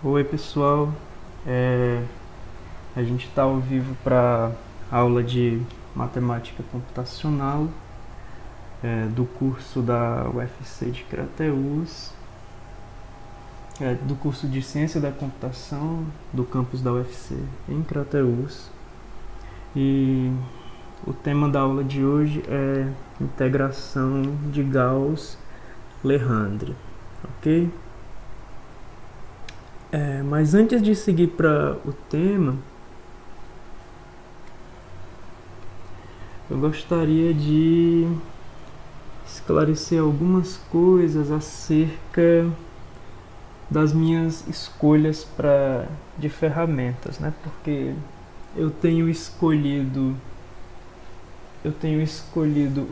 Oi pessoal, É, a gente está ao vivo para aula de matemática computacional do curso da UFC de Crateús, do curso de Ciência da Computação do campus da UFC em Crateús. E o tema da aula de hoje é integração de Gauss-Legendre, ok? Mas antes de seguir para o tema, eu gostaria de esclarecer algumas coisas acerca das minhas escolhas de ferramentas, né? Porque eu tenho escolhido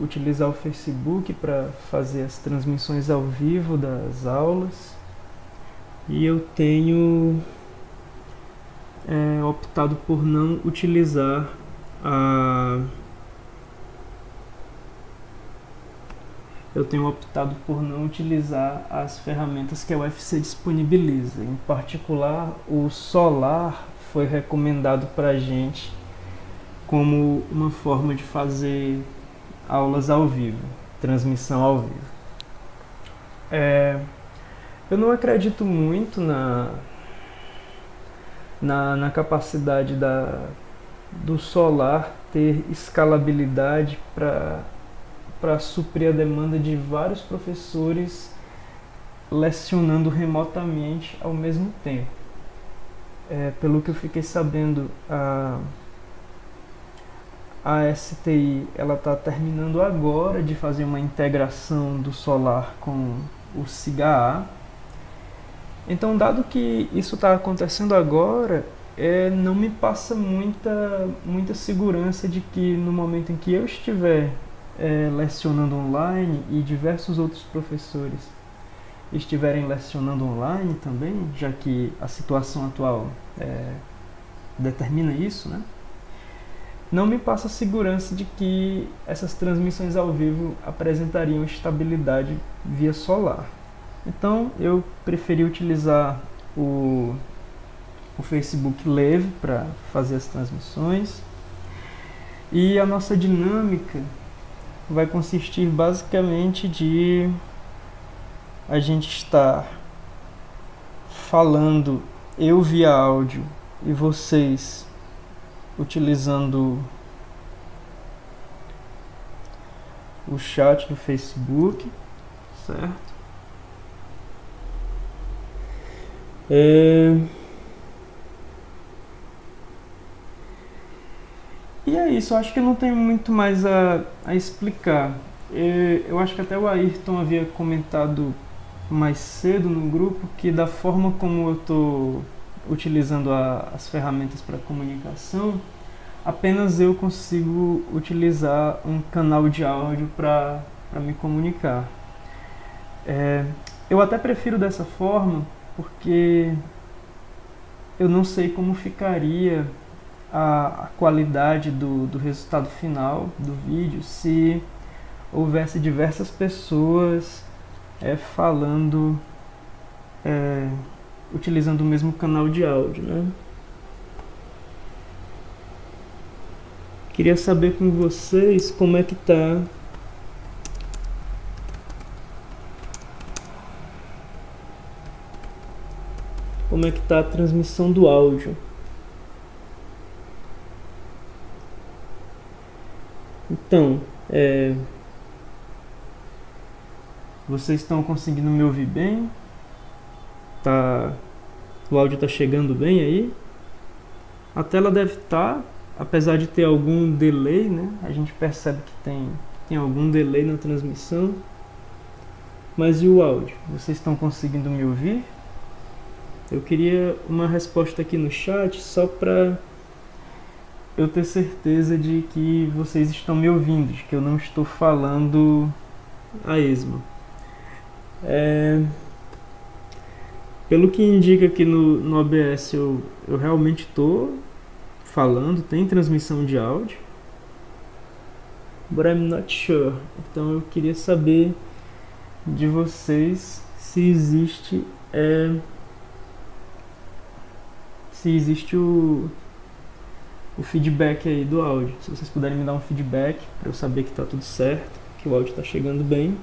utilizar o Facebook para fazer as transmissões ao vivo das aulas, e eu tenho optado por não utilizar as ferramentas que a UFC disponibiliza. Em particular, o Solar foi recomendado para a gente como uma forma de fazer aulas ao vivo, transmissão ao vivo. Eu não acredito muito na capacidade do Solar ter escalabilidade para suprir a demanda de vários professores lecionando remotamente ao mesmo tempo. Pelo que eu fiquei sabendo, a STI está terminando agora de fazer uma integração do Solar com o SIGA-A. Então, dado que isso está acontecendo agora, não me passa muita segurança de que no momento em que eu estiver lecionando online e diversos outros professores estiverem lecionando online também, já que a situação atual determina isso, né? Não me passa segurança de que essas transmissões ao vivo apresentariam estabilidade via Solar. Então eu preferi utilizar o Facebook Live para fazer as transmissões, e a nossa dinâmica vai consistir basicamente de a gente estar falando, eu via áudio e vocês utilizando o chat do Facebook, certo? E é isso, eu acho que não tem muito mais a explicar. Eu acho que até o Ayrton havia comentado mais cedo no grupo que da forma como eu estou utilizando as ferramentas para comunicação, apenas eu consigo utilizar um canal de áudio para me comunicar. Eu até prefiro dessa forma porque eu não sei como ficaria a qualidade do resultado final do vídeo se houvesse diversas pessoas falando, utilizando o mesmo canal de áudio, né? Queria saber com vocês como é que tá a transmissão do áudio. Então, vocês estão conseguindo me ouvir bem? O áudio está chegando bem aí? A tela deve estar, apesar de ter algum delay, né? A gente percebe que tem algum delay na transmissão. Mas e o áudio? Vocês estão conseguindo me ouvir? Eu queria uma resposta aqui no chat só para eu ter certeza de que vocês estão me ouvindo, de que eu não estou falando a esmo. Pelo que indica aqui no OBS, eu realmente estou falando, tem transmissão de áudio, but I'm not sure. Então eu queria saber de vocês se existe se existe o feedback aí do áudio. Se vocês puderem me dar um feedback para eu saber que está tudo certo, que o áudio está chegando bem.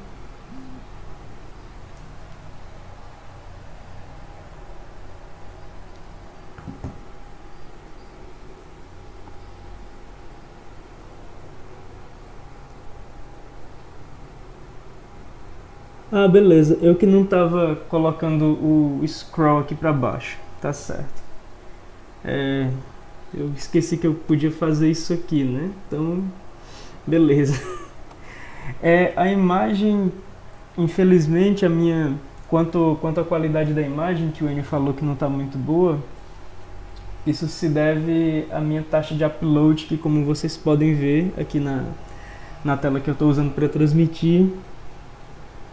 Ah, beleza. Eu que não estava colocando o scroll aqui para baixo. Tá certo. Eu esqueci que eu podia fazer isso aqui, né? Então, beleza. A imagem, infelizmente, quanto à qualidade da imagem, que o Enio falou que não está muito boa, isso se deve à minha taxa de upload, que como vocês podem ver aqui na tela que eu estou usando para transmitir,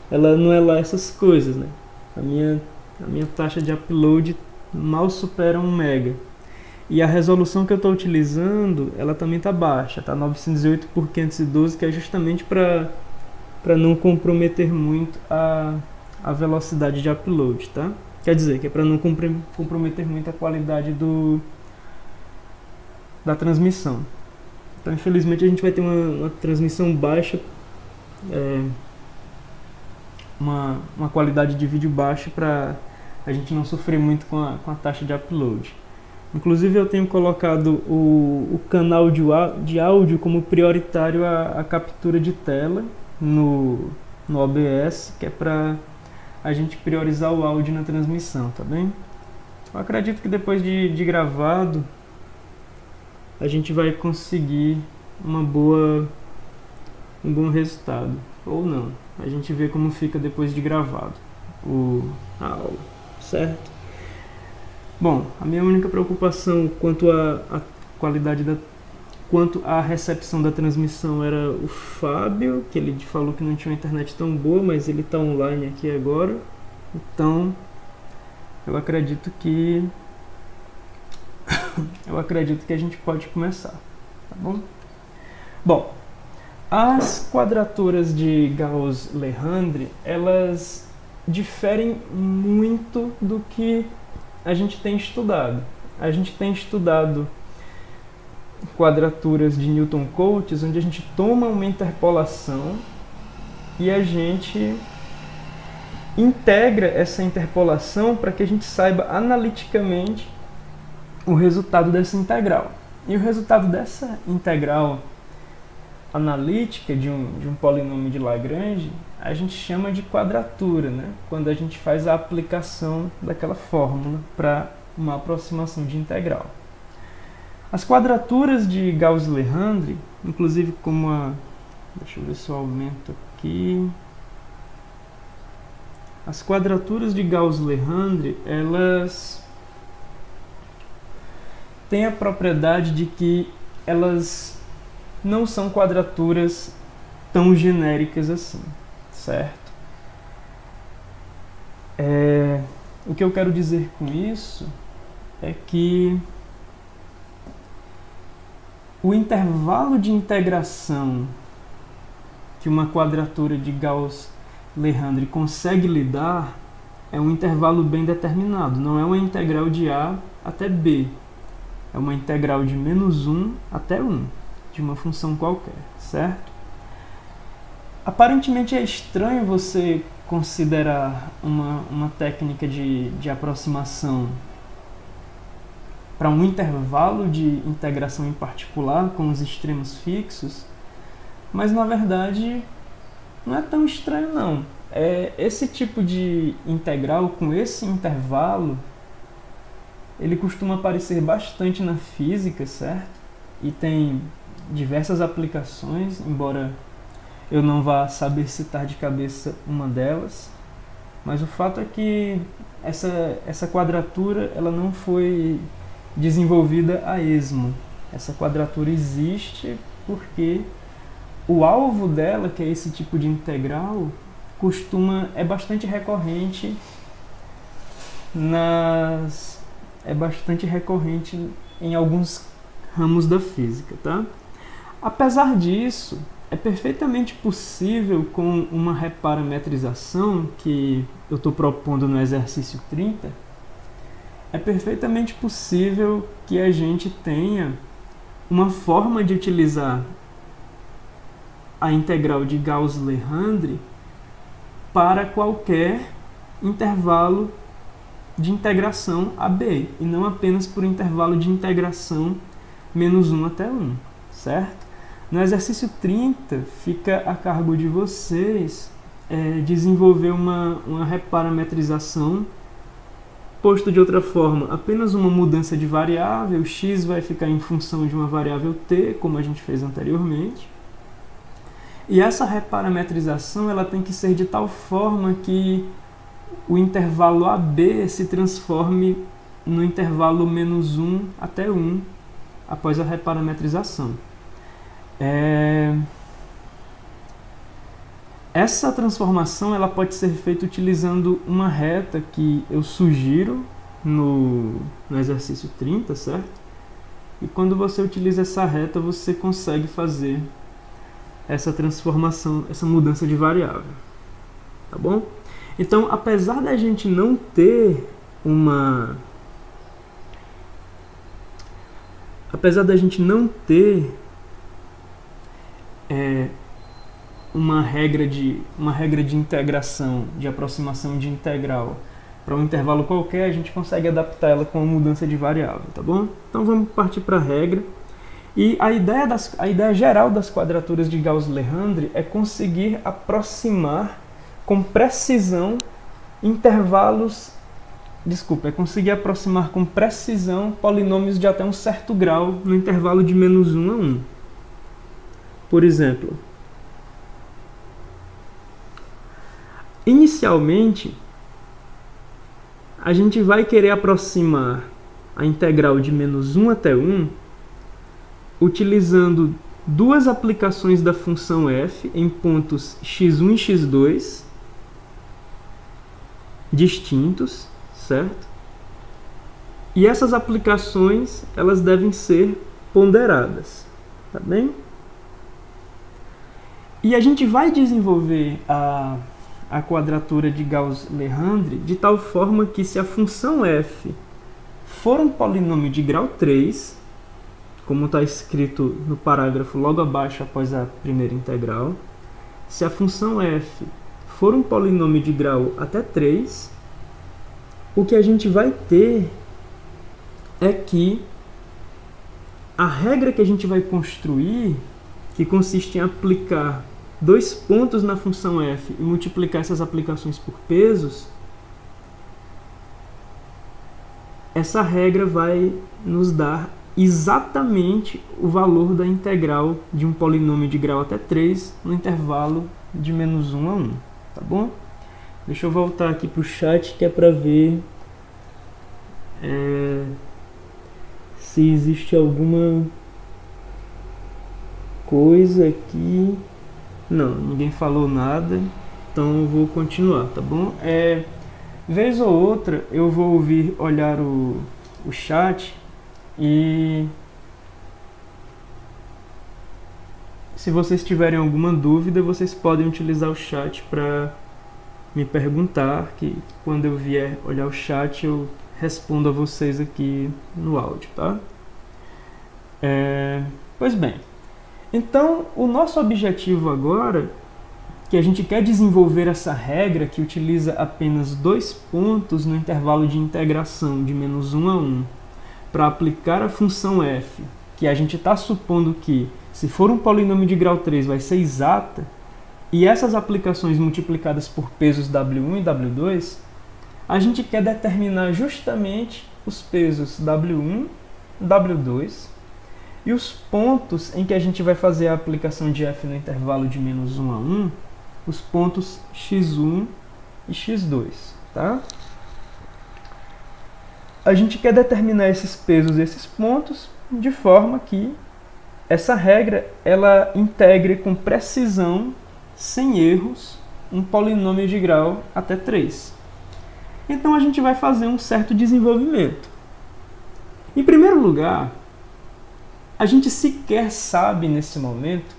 ela não é lá essas coisas, né? A minha taxa de upload mal supera 1 mega. E a resolução que eu estou utilizando, ela também está baixa, tá 908 por 512, que é justamente para não comprometer muito a velocidade de upload, tá? Quer dizer, que é para não comprometer muito a qualidade da transmissão. Então, infelizmente, a gente vai ter uma transmissão baixa, uma qualidade de vídeo baixa, para a gente não sofrer muito com a taxa de upload. Inclusive, eu tenho colocado o canal de áudio como prioritário a captura de tela no OBS, que é para a gente priorizar o áudio na transmissão, tá bem? Eu acredito que depois de gravado a gente vai conseguir um bom resultado, ou não. A gente vê como fica depois de gravado a aula, certo? Bom, a minha única preocupação quanto à qualidade quanto à recepção da transmissão era o Fábio, que ele falou que não tinha uma internet tão boa, mas ele está online aqui agora. Então, eu acredito que a gente pode começar, tá bom? Bom, as quadraturas de Gauss-Legendre, elas diferem muito do que a gente tem estudado. A gente tem estudado quadraturas de Newton-Cotes, onde a gente toma uma interpolação e a gente integra essa interpolação para que a gente saiba analiticamente o resultado dessa integral. E o resultado dessa integral analítica de um polinômio de Lagrange, a gente chama de quadratura, né? Quando a gente faz a aplicação daquela fórmula para uma aproximação de integral. As quadraturas de Gauss-Legendre, inclusive deixa eu ver se eu aumento aqui. As quadraturas de Gauss-Legendre, elas têm a propriedade de que elas não são quadraturas tão genéricas assim, certo? O que eu quero dizer com isso é que o intervalo de integração que uma quadratura de Gauss-Legendre consegue lidar é um intervalo bem determinado, não é uma integral de A até B, é uma integral de -1 até 1, de uma função qualquer, certo? Aparentemente é estranho você considerar uma técnica de aproximação para um intervalo de integração em particular, com os extremos fixos, mas na verdade não é tão estranho não. Esse tipo de integral com esse intervalo, ele costuma aparecer bastante na física, certo? E tem diversas aplicações, embora eu não vá saber citar de cabeça uma delas, mas o fato é que essa quadratura ela não foi desenvolvida a esmo. Essa quadratura existe porque o alvo dela, que é esse tipo de integral, é bastante recorrente em alguns ramos da física, tá? Apesar disso, é perfeitamente possível, com uma reparametrização que eu estou propondo no exercício 30, é perfeitamente possível que a gente tenha uma forma de utilizar a integral de Gauss-Legendre para qualquer intervalo de integração AB, e não apenas por intervalo de integração menos 1 até 1, certo? No exercício 30, fica a cargo de vocês desenvolver uma reparametrização. Posto de outra forma, apenas uma mudança de variável, x vai ficar em função de uma variável t, como a gente fez anteriormente. E essa reparametrização ela tem que ser de tal forma que o intervalo AB se transforme no intervalo menos 1 até 1 após a reparametrização. Essa transformação ela pode ser feita utilizando uma reta que eu sugiro no exercício 30, certo? E quando você utiliza essa reta, você consegue fazer essa transformação, essa mudança de variável, tá bom? Então, apesar da gente não ter uma uma regra de integração, de aproximação de integral para um intervalo qualquer, a gente consegue adaptar ela com uma mudança de variável, tá bom? Então vamos partir para a regra. E a ideia geral das quadraturas de Gauss-Legendre é conseguir aproximar com precisão polinômios de até um certo grau no intervalo de menos 1 a 1. Por exemplo, inicialmente, a gente vai querer aproximar a integral de menos 1 até 1 utilizando duas aplicações da função f em pontos x1 e x2 distintos, certo? E essas aplicações elas devem ser ponderadas, tá bem? E a gente vai desenvolver a quadratura de Gauss-Legendre de tal forma que se a função f for um polinômio de grau 3, como está escrito no parágrafo logo abaixo após a primeira integral, se a função f for um polinômio de grau até 3, o que a gente vai ter é que a regra que a gente vai construir, que consiste em aplicar dois pontos na função f e multiplicar essas aplicações por pesos, essa regra vai nos dar exatamente o valor da integral de um polinômio de grau até 3 no intervalo de menos 1 a 1, tá bom? Deixa eu voltar aqui para o chat que é para ver se existe alguma coisa aqui. Não, ninguém falou nada, então eu vou continuar, tá bom? Vez ou outra eu vou olhar o chat e se vocês tiverem alguma dúvida, vocês podem utilizar o chat para me perguntar, que quando eu vier olhar o chat eu respondo a vocês aqui no áudio, tá? Pois bem, então o nosso objetivo agora, que a gente quer desenvolver essa regra que utiliza apenas dois pontos no intervalo de integração de menos 1 a 1 para aplicar a função f, que a gente está supondo que, se for um polinômio de grau 3, vai ser exata, e essas aplicações multiplicadas por pesos W1 e W2, a gente quer determinar justamente os pesos W1, W2 e os pontos em que a gente vai fazer a aplicação de f no intervalo de menos 1 a 1, os pontos x1 e x2, tá? A gente quer determinar esses pesos e esses pontos de forma que essa regra ela integre com precisão, sem erros, um polinômio de grau até 3. Então a gente vai fazer um certo desenvolvimento. Em primeiro lugar, a gente sequer sabe nesse momento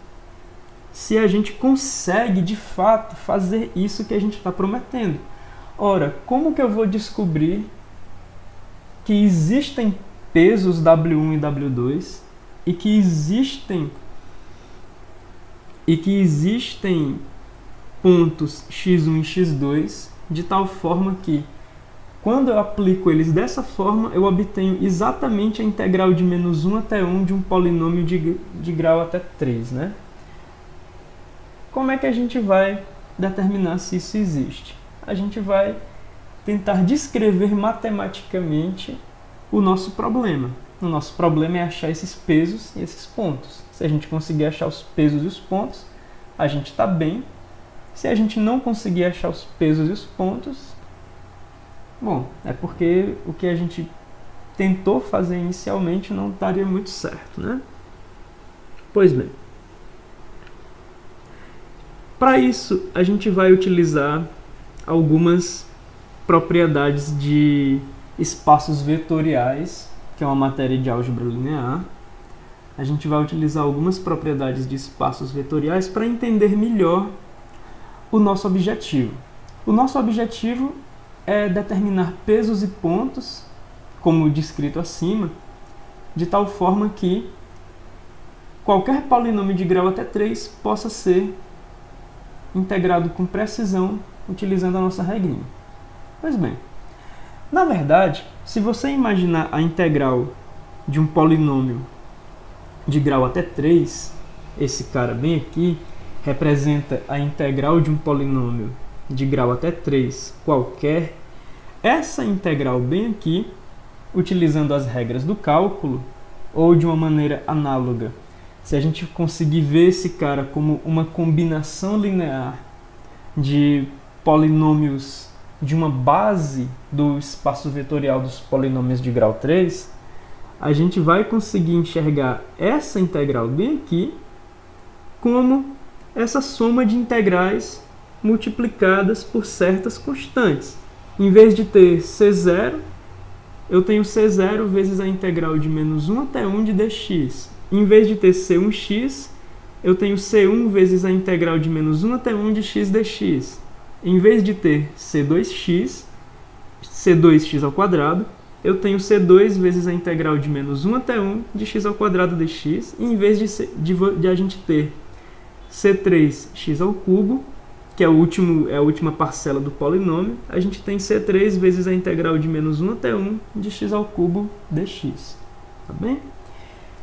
se a gente consegue de fato fazer isso que a gente está prometendo. Ora, como que eu vou descobrir que existem pesos W1 e W2 e que existem pontos x1 e x2 de tal forma que, quando eu aplico eles dessa forma, eu obtenho exatamente a integral de -1 até 1 de um polinômio de grau até 3, né? Como é que a gente vai determinar se isso existe? A gente vai tentar descrever matematicamente o nosso problema. O nosso problema é achar esses pesos e esses pontos. Se a gente conseguir achar os pesos e os pontos, a gente está bem. Se a gente não conseguir achar os pesos e os pontos, bom, é porque o que a gente tentou fazer inicialmente não daria muito certo, né? Pois bem. Para isso, a gente vai utilizar algumas propriedades de espaços vetoriais, que é uma matéria de álgebra linear. A gente vai utilizar algumas propriedades de espaços vetoriais para entender melhor o nosso objetivo. O nosso objetivo é determinar pesos e pontos, como descrito acima, de tal forma que qualquer polinômio de grau até 3 possa ser integrado com precisão utilizando a nossa regrinha. Pois bem, na verdade, se você imaginar a integral de um polinômio de grau até 3, esse cara bem aqui representa a integral de um polinômio de grau até 3 qualquer. Essa integral bem aqui, utilizando as regras do cálculo, ou de uma maneira análoga, se a gente conseguir ver esse cara como uma combinação linear de polinômios de uma base do espaço vetorial dos polinômios de grau 3, a gente vai conseguir enxergar essa integral bem aqui como essa soma de integrais multiplicadas por certas constantes. Em vez de ter C0, eu tenho C0 vezes a integral de -1 até 1 de dx. Em vez de ter C1x, eu tenho C1 vezes a integral de -1 até 1 de x dx. Em vez de ter C2x ao quadrado, eu tenho C2 vezes a integral de -1 até 1 de x ao quadrado dx. E em vez de a gente ter C3x ao cubo, que é a última parcela do polinômio, a gente tem C3 vezes a integral de -1 até 1 de x ao cubo dx. Tá bem?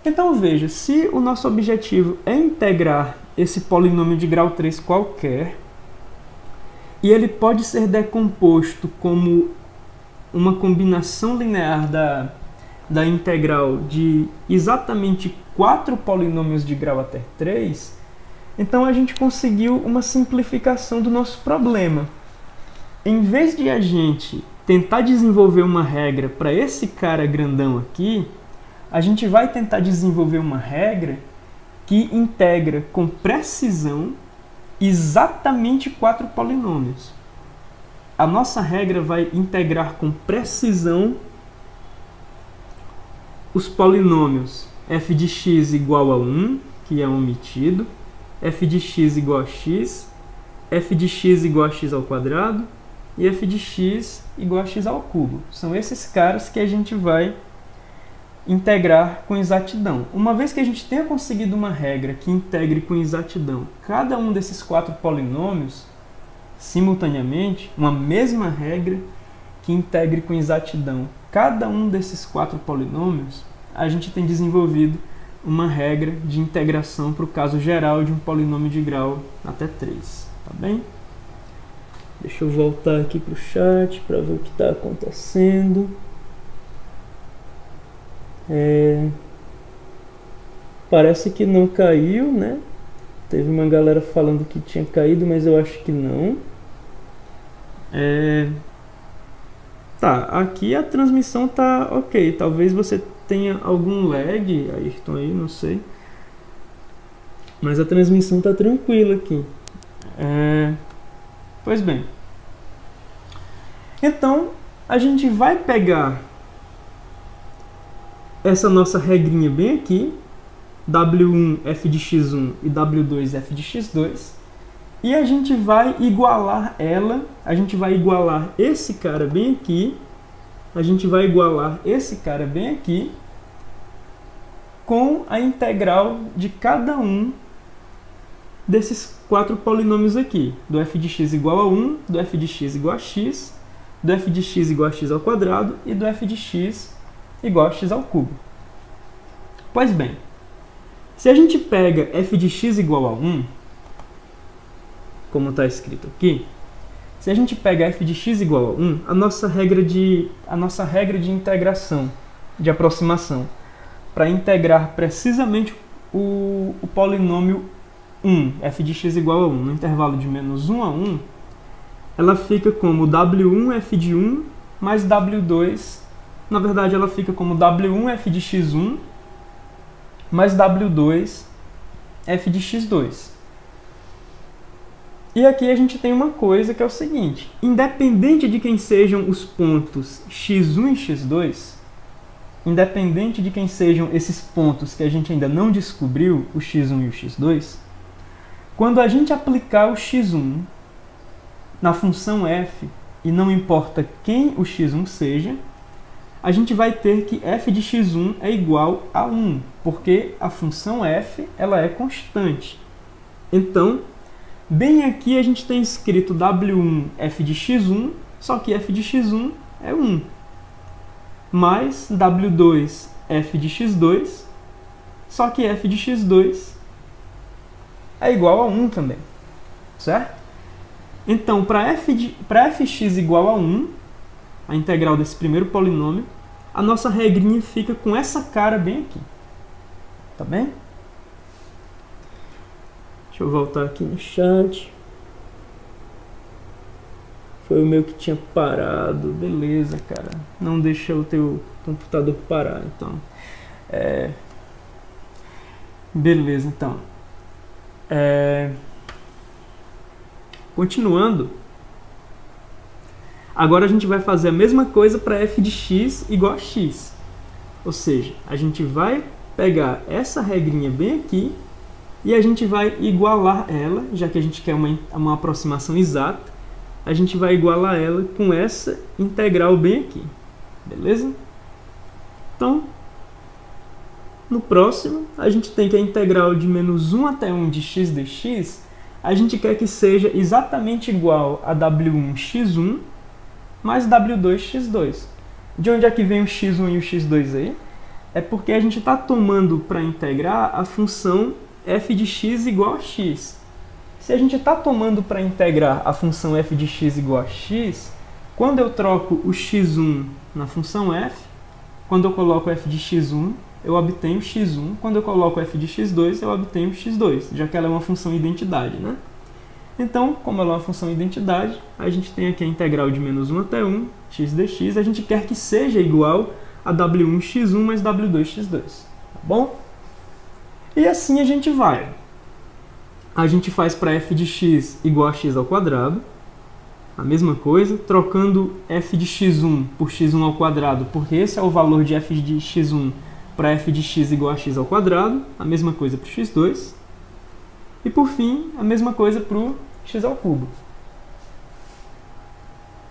Então veja, se o nosso objetivo é integrar esse polinômio de grau 3 qualquer, e ele pode ser decomposto como uma combinação linear da integral de exatamente 4 polinômios de grau até 3, então a gente conseguiu uma simplificação do nosso problema. Em vez de a gente tentar desenvolver uma regra para esse cara grandão aqui, a gente vai tentar desenvolver uma regra que integra com precisão exatamente 4 polinômios. A nossa regra vai integrar com precisão os polinômios f de x igual a 1, que é omitido, f de x igual a x, f de x igual a x ao quadrado e f de x igual a x ao cubo. São esses caras que a gente vai integrar com exatidão. Uma vez que a gente tenha conseguido uma regra que integre com exatidão cada um desses 4 polinômios simultaneamente, uma mesma regra que integre com exatidão cada um desses 4 polinômios, a gente tem desenvolvido uma regra de integração para o caso geral de um polinômio de grau até 3. Tá bem? Deixa eu voltar aqui para o chat para ver o que está acontecendo. Parece que não caiu, né? Teve uma galera falando que tinha caído, mas eu acho que não. Tá, aqui a transmissão tá ok. Talvez você tenha algum lag, Ayrton, aí, não sei. Mas a transmissão tá tranquila aqui. Pois bem. Então, a gente vai pegar essa nossa regrinha bem aqui, W1 f de x1 e W2 f de x2, e a gente vai igualar ela, a gente vai igualar esse cara bem aqui a gente vai igualar esse cara bem aqui com a integral de cada um desses 4 polinômios aqui, do f de x igual a 1, do f de x igual a x, do f de x igual a x ao quadrado e do f de x igual a x ao cubo. Pois bem, se a gente pega f de x igual a 1, como está escrito aqui, se a gente pega f de x igual a 1, a nossa regra de integração, de aproximação, para integrar precisamente o polinômio 1, f de x igual a 1, no intervalo de menos 1 a 1, ela fica como w1 f de 1 mais w2, na verdade ela fica como w1 f de x1 mais w2 f de x2. E aqui a gente tem uma coisa que é o seguinte, independente de quem sejam os pontos x1 e x2, independente de quem sejam esses pontos que a gente ainda não descobriu, o x1 e o x2, quando a gente aplicar o x1 na função f, e não importa quem o x1 seja, a gente vai ter que f de x1 é igual a 1, porque a função f ela é constante. Então, bem aqui a gente tem escrito w1 f de x1, só que f de x1 é 1, mais w2 f de x2, só que f de x2 é igual a 1 também, certo? Então, para fx igual a 1, a integral desse primeiro polinômio, a nossa regrinha fica com essa cara bem aqui, tá bem? Deixa eu voltar aqui no chat. Foi o meu que tinha parado. Beleza, cara. Não deixa o teu computador parar, então. Beleza, então. Continuando. Agora a gente vai fazer a mesma coisa para f de x igual a x. Ou seja, a gente vai pegar essa regrinha bem aqui e a gente vai igualar ela, já que a gente quer uma aproximação exata, a gente vai igualar ela com essa integral bem aqui. Beleza? Então, no próximo, a gente tem que a integral de menos 1 até 1 de x dx, a gente quer que seja exatamente igual a w1x1 mais w2x2. De onde é que vem o x1 e o x2 aí? É porque a gente está tomando para integrar a função f de x igual a x. Se a gente está tomando para integrar a função f de x igual a x, quando eu troco o x1 na função f, quando eu coloco f de x1, eu obtenho x1. Quando eu coloco f de x2, eu obtenho x2, já que ela é uma função identidade, né? Então, como ela é uma função identidade, a gente tem aqui a integral de menos 1 até 1, x dx, a gente quer que seja igual a w1x1 mais w2x2, tá bom? E assim a gente vai. A gente faz para f de x igual a x ao quadrado, a mesma coisa, trocando f de x1 por x1 ao quadrado, porque esse é o valor de f de x1 para f de x igual a x ao quadrado, a mesma coisa para o x2. E por fim, a mesma coisa para o x ao cubo.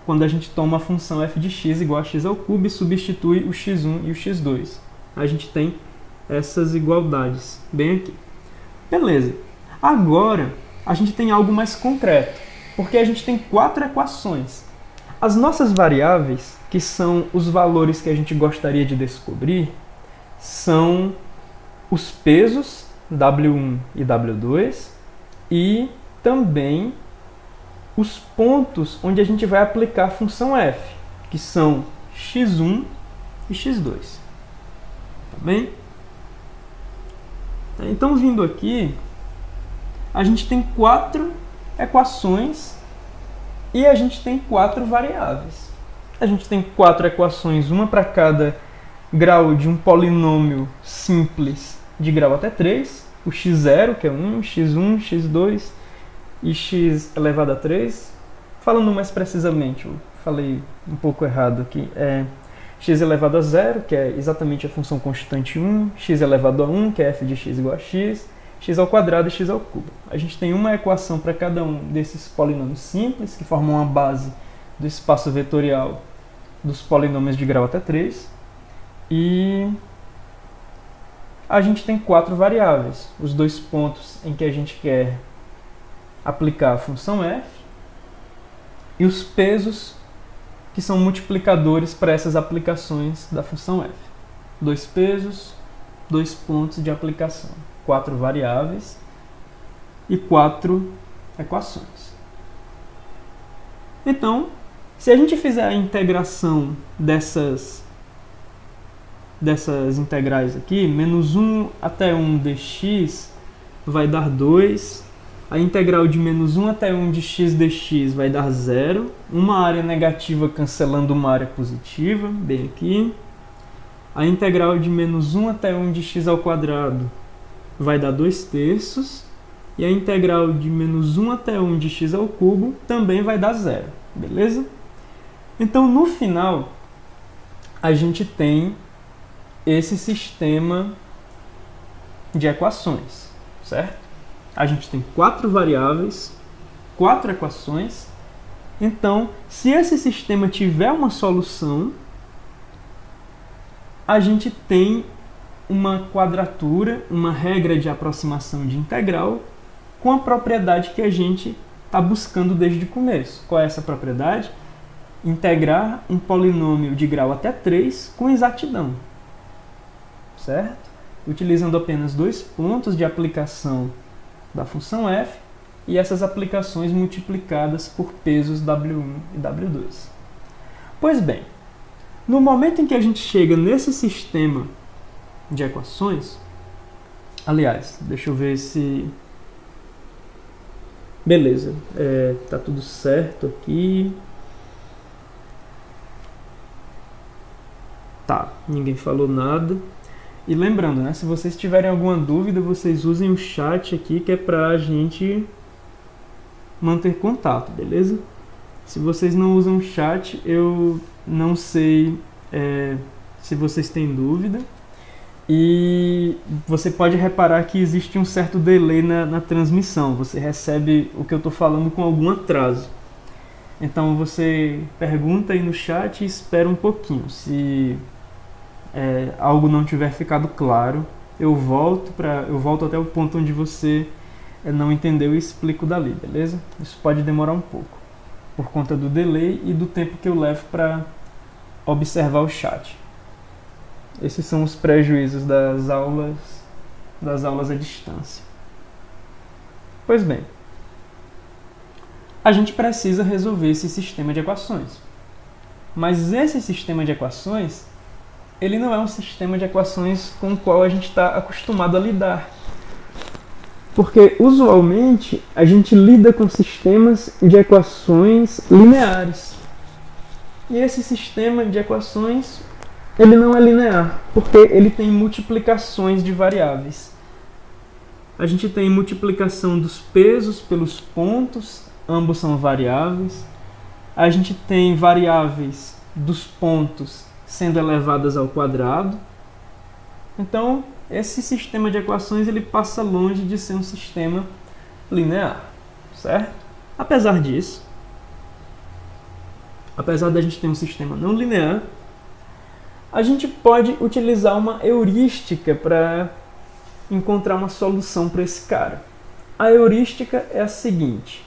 Quando a gente toma a função f de x igual a x ao cubo e substitui o x1 e o x2. A gente tem essas igualdades bem aqui. Beleza. Agora, a gente tem algo mais concreto, porque a gente tem 4 equações. As nossas variáveis, que são os valores que a gente gostaria de descobrir, são os pesos W1 e W2 e também os pontos onde a gente vai aplicar a função f, que são x1 e x2. Tá bem? Então, vindo aqui, a gente tem 4 equações e a gente tem 4 variáveis. A gente tem 4 equações, uma para cada grau de um polinômio simples de grau até 3, o x0, que é 1, x1, x2 e x elevado a 3. Falando mais precisamente, eu falei um pouco errado aqui, x elevado a 0, que é exatamente a função constante 1, x elevado a 1, que é f de x igual a x, x ao quadrado e x ao cubo. A gente tem uma equação para cada um desses polinômios simples, que formam a base do espaço vetorial dos polinômios de grau até 3. E a gente tem 4 variáveis. Os 2 pontos em que a gente quer aplicar a função f e os pesos que são multiplicadores para essas aplicações da função f. 2 pesos, 2 pontos de aplicação. 4 variáveis e 4 equações. Então, se a gente fizer a integração dessas integrais aqui, menos 1 até 1 dx vai dar 2. A integral de menos 1 até 1 de x dx vai dar 0. Uma área negativa cancelando uma área positiva, bem aqui. A integral de menos 1 até 1 de x ao quadrado vai dar 2/3. E a integral de menos 1 até 1 de x ao cubo também vai dar 0. Beleza? Então, no final, a gente tem esse sistema de equações, certo? A gente tem 4 variáveis, 4 equações. Então, se esse sistema tiver uma solução, a gente tem uma quadratura, uma regra de aproximação de integral com a propriedade que a gente está buscando desde o começo. Qual é essa propriedade? Integrar um polinômio de grau até 3 com exatidão, certo? Utilizando apenas 2 pontos de aplicação da função f e essas aplicações multiplicadas por pesos W1 e W2. Pois bem, no momento em que a gente chega nesse sistema de equações, aliás, deixa eu ver se... Beleza, tá tudo certo aqui. Tá, ninguém falou nada. E lembrando, né, se vocês tiverem alguma dúvida, vocês usem o chat aqui, que é pra gente manter contato, beleza? Se vocês não usam o chat, eu não sei se vocês têm dúvida. E você pode reparar que existe um certo delay na transmissão. Você recebe o que eu estou falando com algum atraso. Então você pergunta aí no chat e espera um pouquinho. Se algo não tiver ficado claro, eu volto até o ponto onde você não entendeu e explico dali, beleza? Isso pode demorar um pouco, por conta do delay e do tempo que eu levo para observar o chat. Esses são os prejuízos das aulas à distância. Pois bem, a gente precisa resolver esse sistema de equações. Mas esse sistema de equações, ele não é um sistema de equações com o qual a gente está acostumado a lidar. Porque, usualmente, a gente lida com sistemas de equações lineares. E esse sistema de equações, ele não é linear, porque ele tem multiplicações de variáveis. A gente tem multiplicação dos pesos pelos pontos, ambos são variáveis. A gente tem variáveis dos pontos sendo elevadas ao quadrado. Então, esse sistema de equações ele passa longe de ser um sistema linear, certo? Apesar disso, apesar da gente ter um sistema não linear, a gente pode utilizar uma heurística para encontrar uma solução para esse cara. A heurística é a seguinte: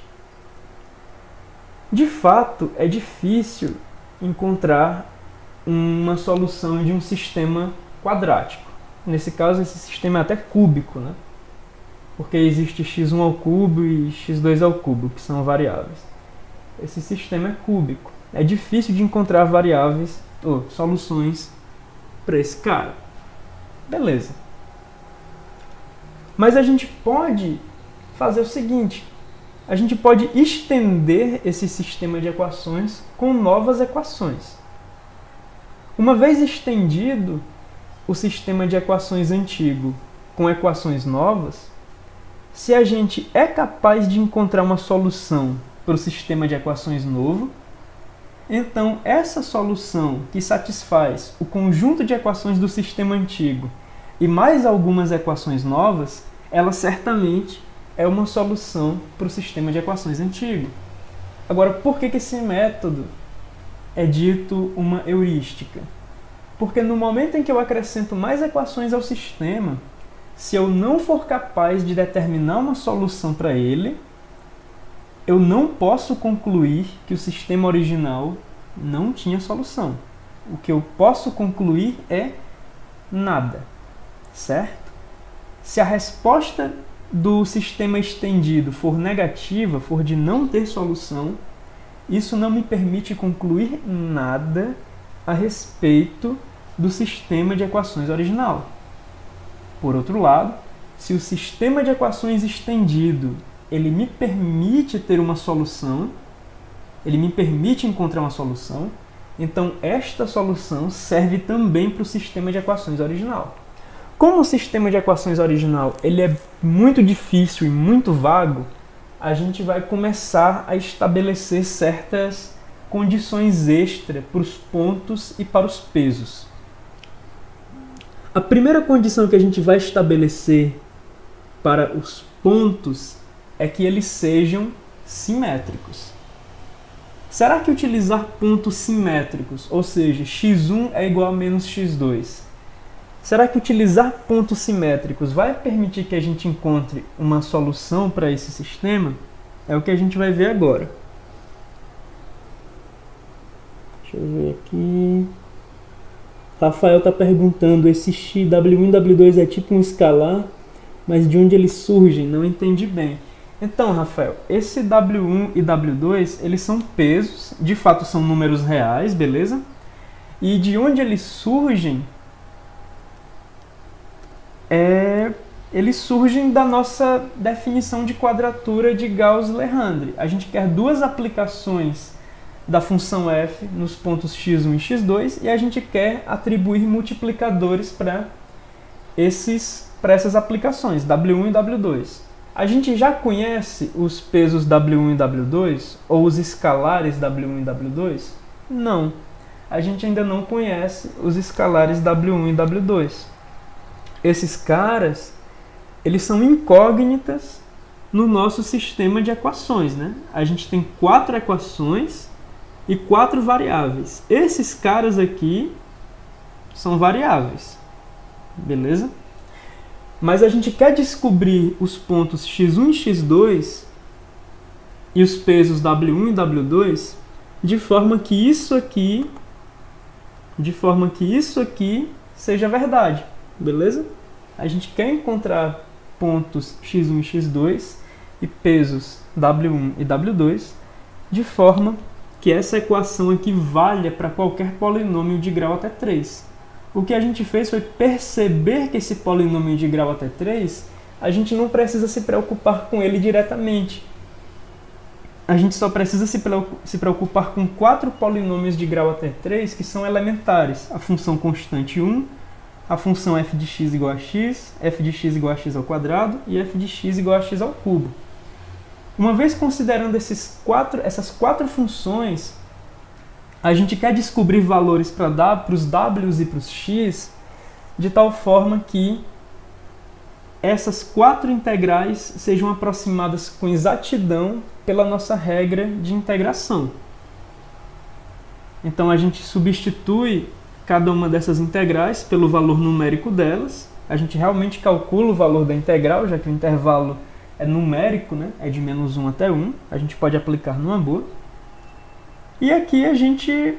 de fato, é difícil encontrar uma solução de um sistema quadrático. Nesse caso, esse sistema é até cúbico, né? Porque existe x1 ao cubo e x2 ao cubo, que são variáveis. Esse sistema é cúbico. É difícil de encontrar variáveis ou soluções para esse cara. Beleza. Mas a gente pode fazer o seguinte: a gente pode estender esse sistema de equações com novas equações. Uma vez estendido o sistema de equações antigo com equações novas, se a gente é capaz de encontrar uma solução para o sistema de equações novo, então essa solução que satisfaz o conjunto de equações do sistema antigo e mais algumas equações novas, ela certamente é uma solução para o sistema de equações antigo. Agora, por que esse método é dito uma heurística? Porque no momento em que eu acrescento mais equações ao sistema, se eu não for capaz de determinar uma solução para ele, eu não posso concluir que o sistema original não tinha solução. O que eu posso concluir é nada, certo? Se a resposta do sistema estendido for negativa, for de não ter solução, isso não me permite concluir nada a respeito do sistema de equações original. Por outro lado, se o sistema de equações estendido ele me permite ter uma solução, ele me permite encontrar uma solução, então esta solução serve também para o sistema de equações original. Como o sistema de equações original ele é muito difícil e muito vago, a gente vai começar a estabelecer certas condições extra para os pontos e para os pesos. A primeira condição que a gente vai estabelecer para os pontos é que eles sejam simétricos. Será que utilizar pontos simétricos, ou seja, x1 é igual a menos x2, será que utilizar pontos simétricos vai permitir que a gente encontre uma solução para esse sistema? É o que a gente vai ver agora. Deixa eu ver aqui. Rafael está perguntando, esse x, W1 e W2 é tipo um escalar, mas de onde eles surgem? Não entendi bem. Então, Rafael, esse W1 e W2, eles são pesos, de fato são números reais, beleza? E de onde eles surgem? Eles surgem da nossa definição de quadratura de Gauss-Legendre. A gente quer duas aplicações da função f nos pontos x1 e x2 e a gente quer atribuir multiplicadores para essas aplicações, W1 e W2. A gente já conhece os pesos W1 e W2 ou os escalares W1 e W2? Não. A gente ainda não conhece os escalares W1 e W2. Esses caras, eles são incógnitas no nosso sistema de equações, né? A gente tem 4 equações e 4 variáveis. Esses caras aqui são variáveis, beleza? Mas a gente quer descobrir os pontos x1 e x2 e os pesos W1 e W2 de forma que isso aqui seja verdade, beleza? A gente quer encontrar pontos x1 e x2 e pesos W1 e W2 de forma que essa equação aqui valha para qualquer polinômio de grau até 3. O que a gente fez foi perceber que esse polinômio de grau até 3, a gente não precisa se preocupar com ele diretamente. A gente só precisa se preocupar com 4 polinômios de grau até 3 que são elementares. A função constante 1, a função f de x igual a x, f de x igual a x ao quadrado e f de x igual a x ao cubo. Uma vez considerando essas 4 funções, a gente quer descobrir valores para os w's e para os x de tal forma que essas 4 integrais sejam aproximadas com exatidão pela nossa regra de integração. Então a gente substitui cada uma dessas integrais pelo valor numérico delas. A gente realmente calcula o valor da integral, já que o intervalo é numérico, né? É de menos 1 até 1. A gente pode aplicar numa boa. E aqui a gente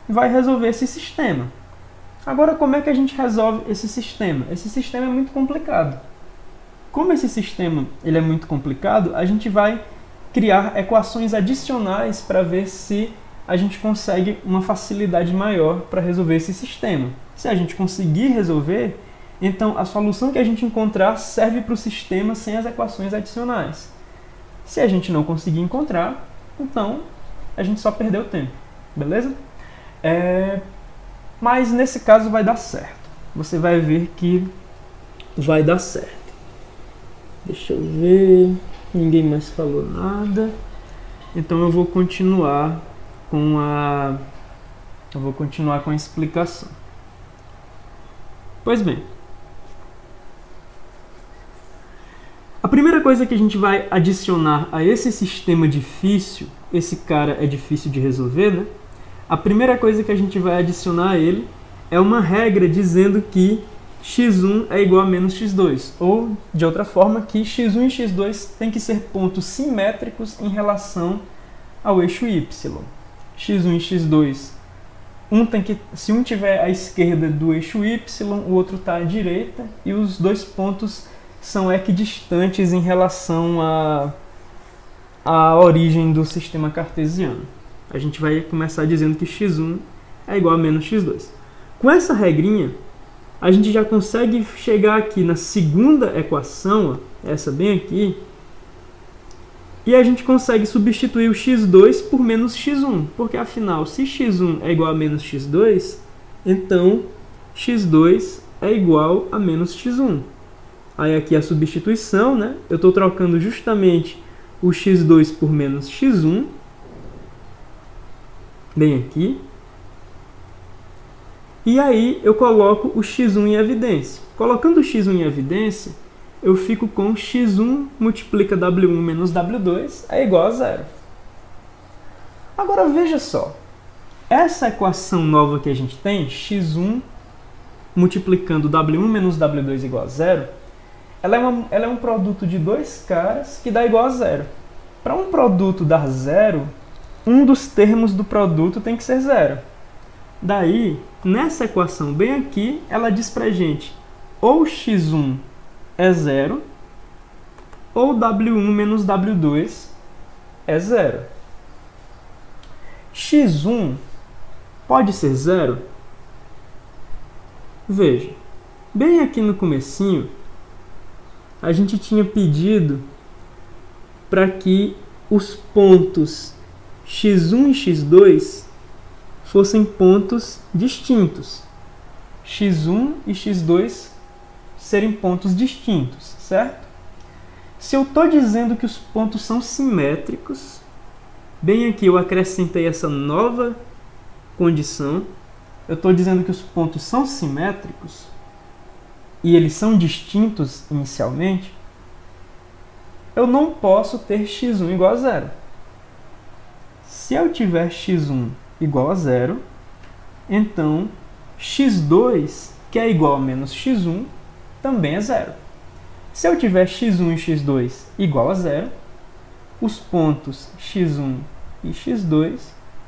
vai resolver esse sistema. Agora, como é que a gente resolve esse sistema? Esse sistema é muito complicado. Como esse sistema ele é muito complicado, a gente vai criar equações adicionais para ver se a gente consegue uma facilidade maior para resolver esse sistema. Se a gente conseguir resolver, então a solução que a gente encontrar serve para o sistema sem as equações adicionais. Se a gente não conseguir encontrar, então a gente só perdeu tempo, beleza? Mas nesse caso vai dar certo. Você vai ver que vai dar certo. Deixa eu ver. Ninguém mais falou nada. Então eu vou continuar com a explicação. Pois bem. A primeira coisa que a gente vai adicionar a esse sistema difícil, esse cara é difícil de resolver, né? a primeira coisa que a gente vai adicionar a ele é uma regra dizendo que x1 é igual a menos x2, ou, de outra forma, que x1 e x2 têm que ser pontos simétricos em relação ao eixo y. x1 e x2, se um tiver à esquerda do eixo y, o outro está à direita, e os dois pontos são equidistantes em relação à origem do sistema cartesiano. A gente vai começar dizendo que x1 é igual a menos x2. Com essa regrinha, a gente já consegue chegar aqui na segunda equação, ó, essa bem aqui, e a gente consegue substituir o x2 por menos x1, porque afinal, se x1 é igual a menos x2, então x2 é igual a menos x1. Aí aqui a substituição, né? Eu estou trocando justamente o x2 por menos x1, bem aqui. E aí eu coloco o x1 em evidência. Colocando o x1 em evidência, eu fico com x1 multiplica w1 menos w2 é igual a zero. Agora veja só, essa equação nova que a gente tem, x1 multiplicando w1 menos w2 igual a zero, ela é um produto de dois caras que dá igual a zero. Para um produto dar zero, um dos termos do produto tem que ser zero. Daí, nessa equação bem aqui, ela diz pra gente ou x1 é zero, ou w1 menos w2 é zero. x1 pode ser zero? Veja, bem aqui no comecinho, a gente tinha pedido para que os pontos x1 e x2 fossem pontos distintos. x1 e x2 serem pontos distintos, certo? Se eu estou dizendo que os pontos são simétricos, bem aqui eu acrescentei essa nova condição, eu estou dizendo que os pontos são simétricos e eles são distintos inicialmente, eu não posso ter x1 igual a zero. Se eu tiver x1 igual a zero, então x2, que é igual a menos x1, também é zero. Se eu tiver x1 e x2 igual a zero, os pontos x1 e x2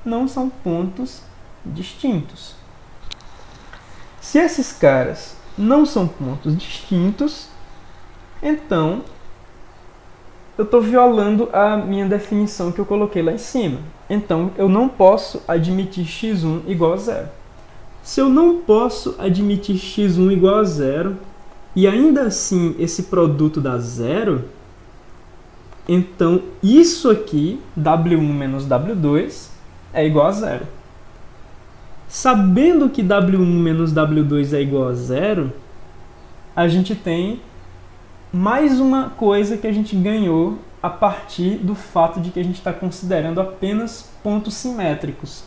não são pontos distintos. Se esses caras não são pontos distintos, então eu estou violando a minha definição que eu coloquei lá em cima. Então eu não posso admitir x1 igual a zero. Se eu não posso admitir x1 igual a zero, e ainda assim esse produto dá zero, então isso aqui, w1 menos w2, é igual a zero. Sabendo que w1 menos w2 é igual a zero, a gente tem mais uma coisa que a gente ganhou a partir do fato de que a gente está considerando apenas pontos simétricos.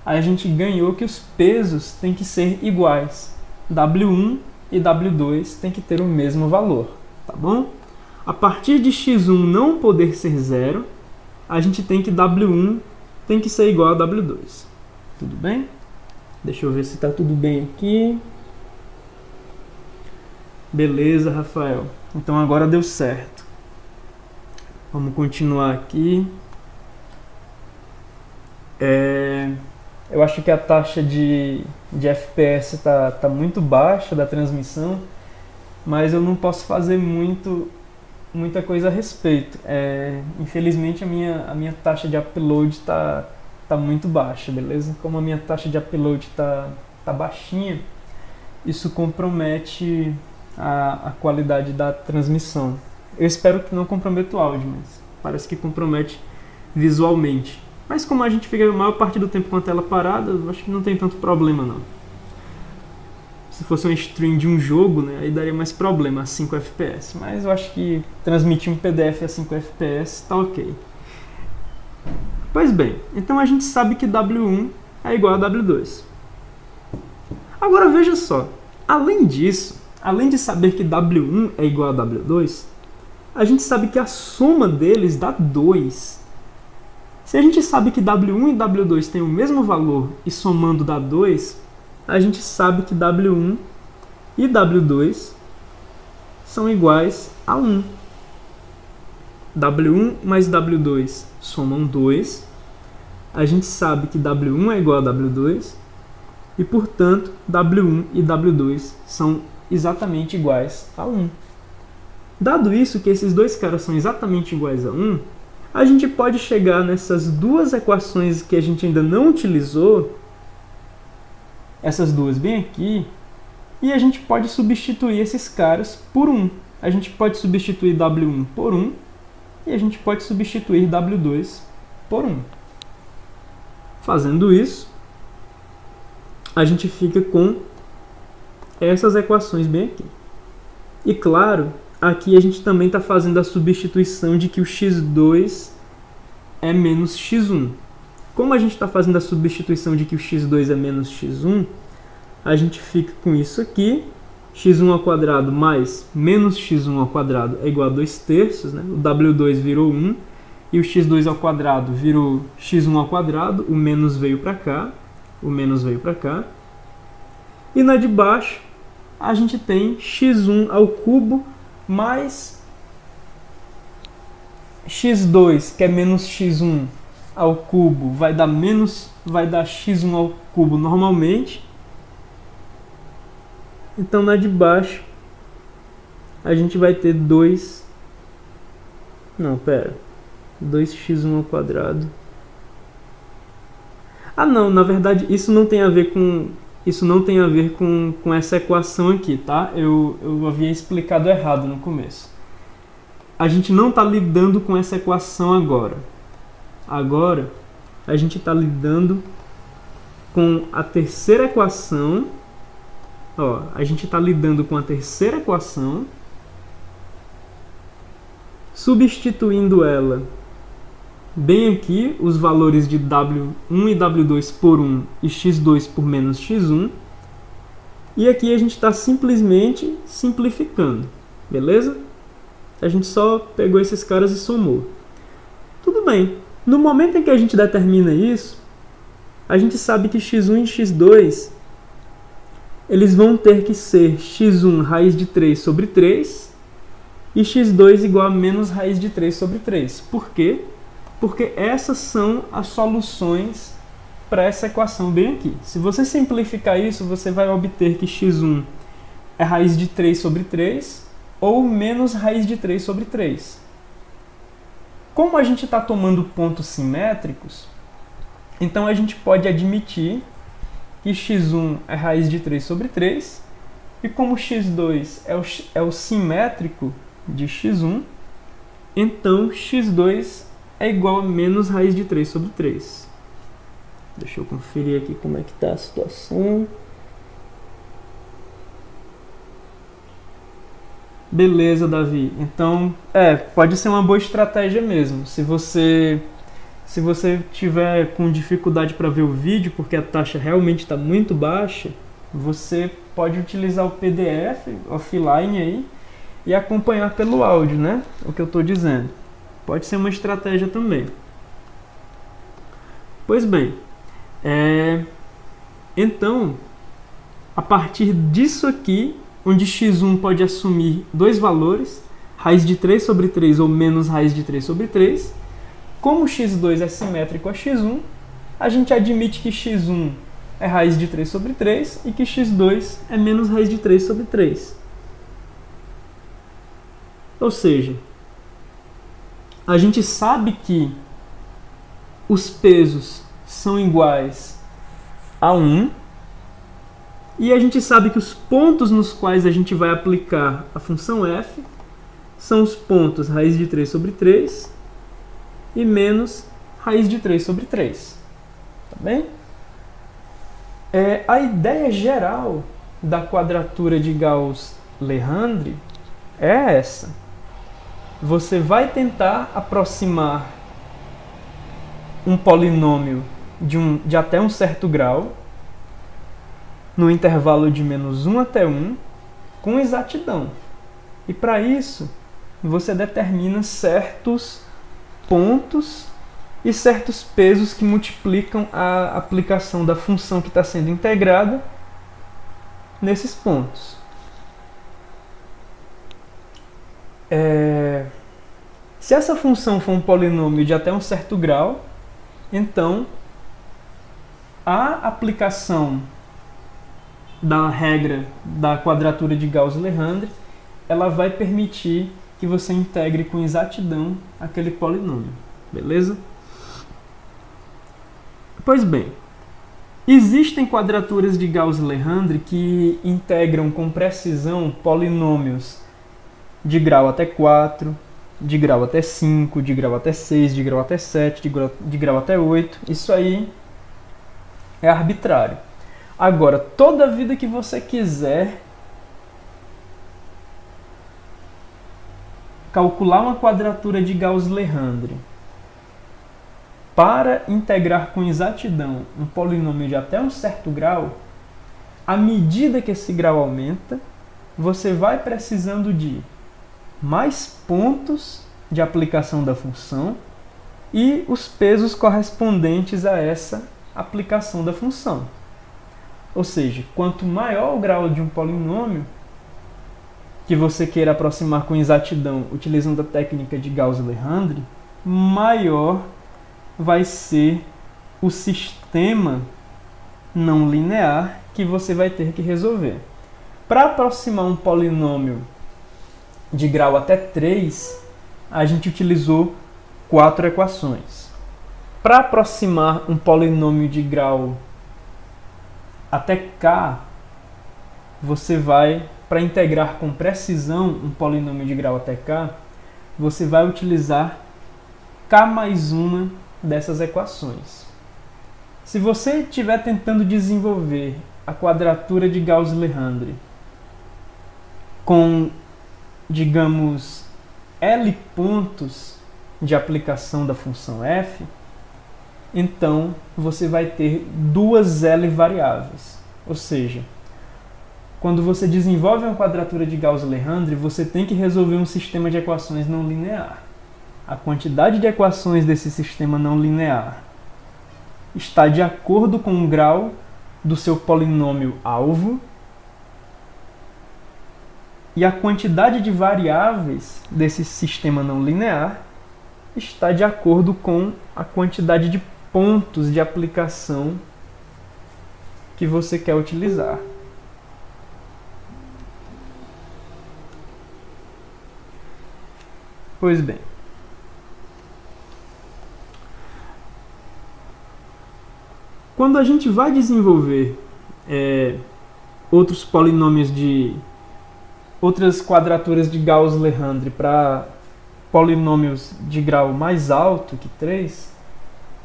A gente ganhou que os pesos têm que ser iguais. W1 e W2 têm que ter o mesmo valor, tá bom? A partir de x1 não poder ser zero, a gente tem que W1 tem que ser igual a W2. Tudo bem? Deixa eu ver se está tudo bem aqui. Beleza, Rafael. Então agora deu certo. Vamos continuar aqui. Eu acho que a taxa de FPS tá muito baixa da transmissão, mas eu não posso fazer muita coisa a respeito. Infelizmente a minha taxa de upload tá muito baixa, beleza? Como a minha taxa de upload tá baixinha, isso compromete a qualidade da transmissão. Eu espero que não comprometa o áudio, mas parece que compromete visualmente. Mas como a gente fica a maior parte do tempo com a tela parada, eu acho que não tem tanto problema não. Se fosse uma stream de um jogo, né, aí daria mais problema a 5 FPS. Mas eu acho que transmitir um PDF a 5 FPS tá ok. Pois bem, então a gente sabe que W1 é igual a W2. Agora veja só, além disso, além de saber que W1 é igual a W2, a gente sabe que a soma deles dá 2. Se a gente sabe que W1 e W2 têm o mesmo valor e somando dá 2, a gente sabe que W1 e W2 são iguais a 1. W1 mais W2 somam 2. A gente sabe que W1 é igual a W2 e, portanto, W1 e W2 são exatamente iguais a 1. Dado isso, que esses dois caras são exatamente iguais a 1, a gente pode chegar nessas duas equações que a gente ainda não utilizou, essas duas bem aqui, e a gente pode substituir esses caras por 1. A gente pode substituir W1 por 1 e a gente pode substituir W2 por 1. Fazendo isso, a gente fica com essas equações bem aqui. E claro, aqui a gente também está fazendo a substituição de que o x2 é menos x1. Como a gente está fazendo a substituição de que o x2 é menos x1, a gente fica com isso aqui. X1 ao quadrado mais menos x1 ao quadrado é igual a 2/3, né? O W2 virou 1 e o x2 ao quadrado virou x1 ao quadrado, o menos veio para cá, o menos veio para cá. E na de baixo a gente tem x1 ao cubo mais x2, que é menos x1 ao cubo, vai dar x1 ao cubo normalmente. Então, na de baixo, a gente vai ter 2x1 ao quadrado. Ah, não, na verdade, isso não tem a ver com essa equação aqui, tá? Eu havia explicado errado no começo. A gente não está lidando com essa equação agora. Agora, a gente está lidando com a terceira equação. Ó, a gente está lidando com a terceira equação, substituindo ela bem aqui, os valores de W1 e W2 por 1 e x2 por menos x1. E aqui a gente está simplesmente simplificando, beleza? A gente só pegou esses caras e somou. Tudo bem. No momento em que a gente determina isso, a gente sabe que x1 e x2 eles vão ter que ser x1 raiz de 3 sobre 3 e x2 igual a menos raiz de 3 sobre 3. Por quê? Porque essas são as soluções para essa equação bem aqui. Se você simplificar isso, você vai obter que x1 é raiz de 3 sobre 3 ou menos raiz de 3 sobre 3. Como a gente está tomando pontos simétricos, então a gente pode admitir que x1 é raiz de 3 sobre 3, e como x2 é o simétrico de x1, então x2 é igual a menos raiz de 3 sobre 3. Deixa eu conferir aqui como é que está a situação. Beleza, Davi. Então, pode ser uma boa estratégia mesmo. Se você tiver com dificuldade para ver o vídeo, porque a taxa realmente está muito baixa, você pode utilizar o PDF offline aí e acompanhar pelo áudio, né? O que eu estou dizendo. Pode ser uma estratégia também. Pois bem, então, a partir disso aqui, onde x1 pode assumir dois valores, raiz de 3 sobre 3 ou menos raiz de 3 sobre 3, como x2 é simétrico a x1, a gente admite que x1 é raiz de 3 sobre 3 e que x2 é menos raiz de 3 sobre 3. Ou seja, a gente sabe que os pesos são iguais a 1 e a gente sabe que os pontos nos quais a gente vai aplicar a função f são os pontos raiz de 3 sobre 3 e menos raiz de 3 sobre 3. Tá bem? A ideia geral da quadratura de Gauss-Legendre é essa. Você vai tentar aproximar um polinômio de até um certo grau, no intervalo de -1 até 1, com exatidão. E para isso, você determina certos pontos e certos pesos que multiplicam a aplicação da função que está sendo integrada nesses pontos. Se essa função for um polinômio de até um certo grau, então a aplicação da regra da quadratura de Gauss-Legendre, ela vai permitir que você integre com exatidão aquele polinômio, beleza? Pois bem, existem quadraturas de Gauss-Legendre que integram com precisão polinômios de grau até 4, de grau até 5, de grau até 6, de grau até 7, de grau até 8. Isso aí é arbitrário. Agora, toda vida que você quiser calcular uma quadratura de Gauss-Legendre para integrar com exatidão um polinômio de até um certo grau, à medida que esse grau aumenta, você vai precisando de mais pontos de aplicação da função e os pesos correspondentes a essa aplicação da função. Ou seja, quanto maior o grau de um polinômio que você queira aproximar com exatidão utilizando a técnica de Gauss-Legendre, maior vai ser o sistema não linear que você vai ter que resolver. Para aproximar um polinômio de grau até 3, a gente utilizou 4 equações. Para aproximar um polinômio de grau até k, você vai, para integrar com precisão um polinômio de grau até k, você vai utilizar k mais uma dessas equações. Se você estiver tentando desenvolver a quadratura de Gauss-Legendre com, digamos, L pontos de aplicação da função f, então você vai ter duas L variáveis. Ou seja, quando você desenvolve uma quadratura de Gauss-Legendre, você tem que resolver um sistema de equações não linear. A quantidade de equações desse sistema não linear está de acordo com o grau do seu polinômio alvo, e a quantidade de variáveis desse sistema não linear está de acordo com a quantidade de pontos de aplicação que você quer utilizar. Pois bem, quando a gente vai desenvolver outros polinômios de outras quadraturas de Gauss-Legendre para polinômios de grau mais alto que 3,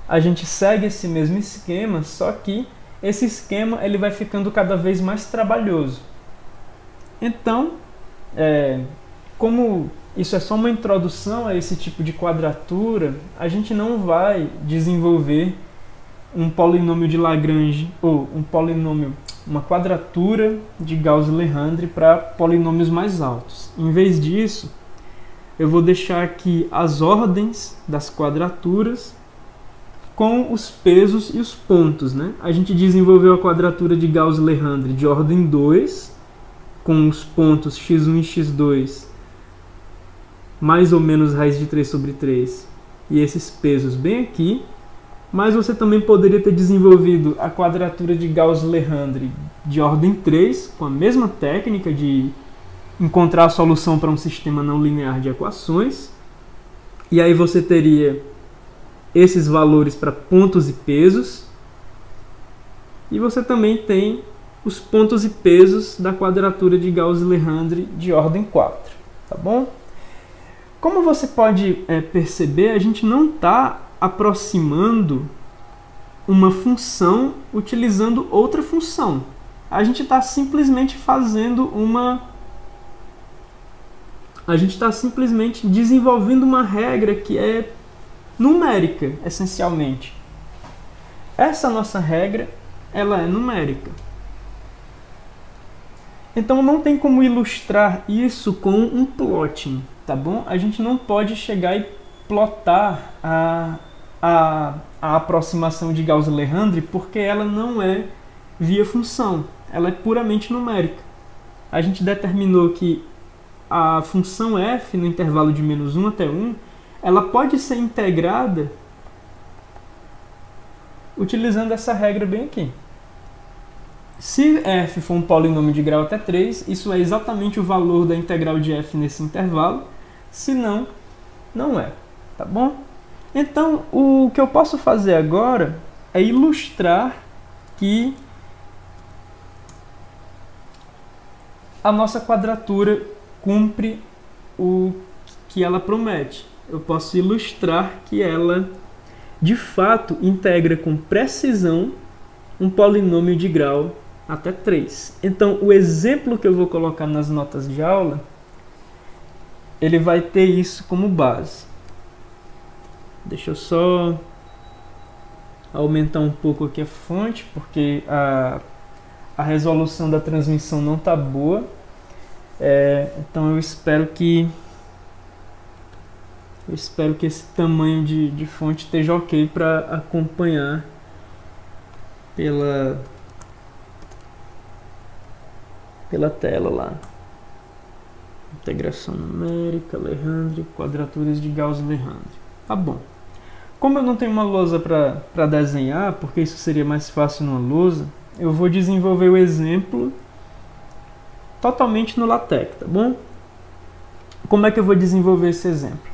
a gente segue esse mesmo esquema, só que esse esquema ele vai ficando cada vez mais trabalhoso. Então, como isso é só uma introdução a esse tipo de quadratura, a gente não vai desenvolver um polinômio de Lagrange ou uma quadratura de Gauss-Legendre para polinômios mais altos. Em vez disso, eu vou deixar aqui as ordens das quadraturas com os pesos e os pontos, né? A gente desenvolveu a quadratura de Gauss-Legendre de ordem 2, com os pontos x1 e x2 mais ou menos raiz de 3 sobre 3 e esses pesos bem aqui. Mas você também poderia ter desenvolvido a quadratura de Gauss-Legendre de ordem 3, com a mesma técnica de encontrar a solução para um sistema não linear de equações. E aí você teria esses valores para pontos e pesos. E você também tem os pontos e pesos da quadratura de Gauss-Legendre de ordem 4. Tá bom? Como você pode perceber, a gente não está aproximando uma função utilizando outra função. A gente está simplesmente desenvolvendo uma regra que é numérica, essencialmente. Essa nossa regra, ela é numérica. Então não tem como ilustrar isso com um plotting, tá bom? A gente não pode chegar e plotar a aproximação de Gauss-Legendre porque ela não é via função, ela é puramente numérica. A gente determinou que a função f no intervalo de -1 até 1, ela pode ser integrada utilizando essa regra bem aqui. Se f for um polinômio de grau até 3, isso é exatamente o valor da integral de f nesse intervalo, se não, não é, tá bom? Então, o que eu posso fazer agora é ilustrar que a nossa quadratura cumpre o que ela promete. Eu posso ilustrar que ela, de fato, integra com precisão um polinômio de grau até 3. Então, o exemplo que eu vou colocar nas notas de aula, ele vai ter isso como base. Deixa eu só aumentar um pouco aqui a fonte, porque a resolução da transmissão não está boa. Então eu espero que esse tamanho de fonte esteja ok para acompanhar pela tela lá. Integração numérica, Legendre, quadraturas de Gauss-Legendre. Tá bom. Como eu não tenho uma lousa para desenhar, porque isso seria mais fácil numa lousa, eu vou desenvolver o exemplo totalmente no LaTeX, tá bom? Como é que eu vou desenvolver esse exemplo?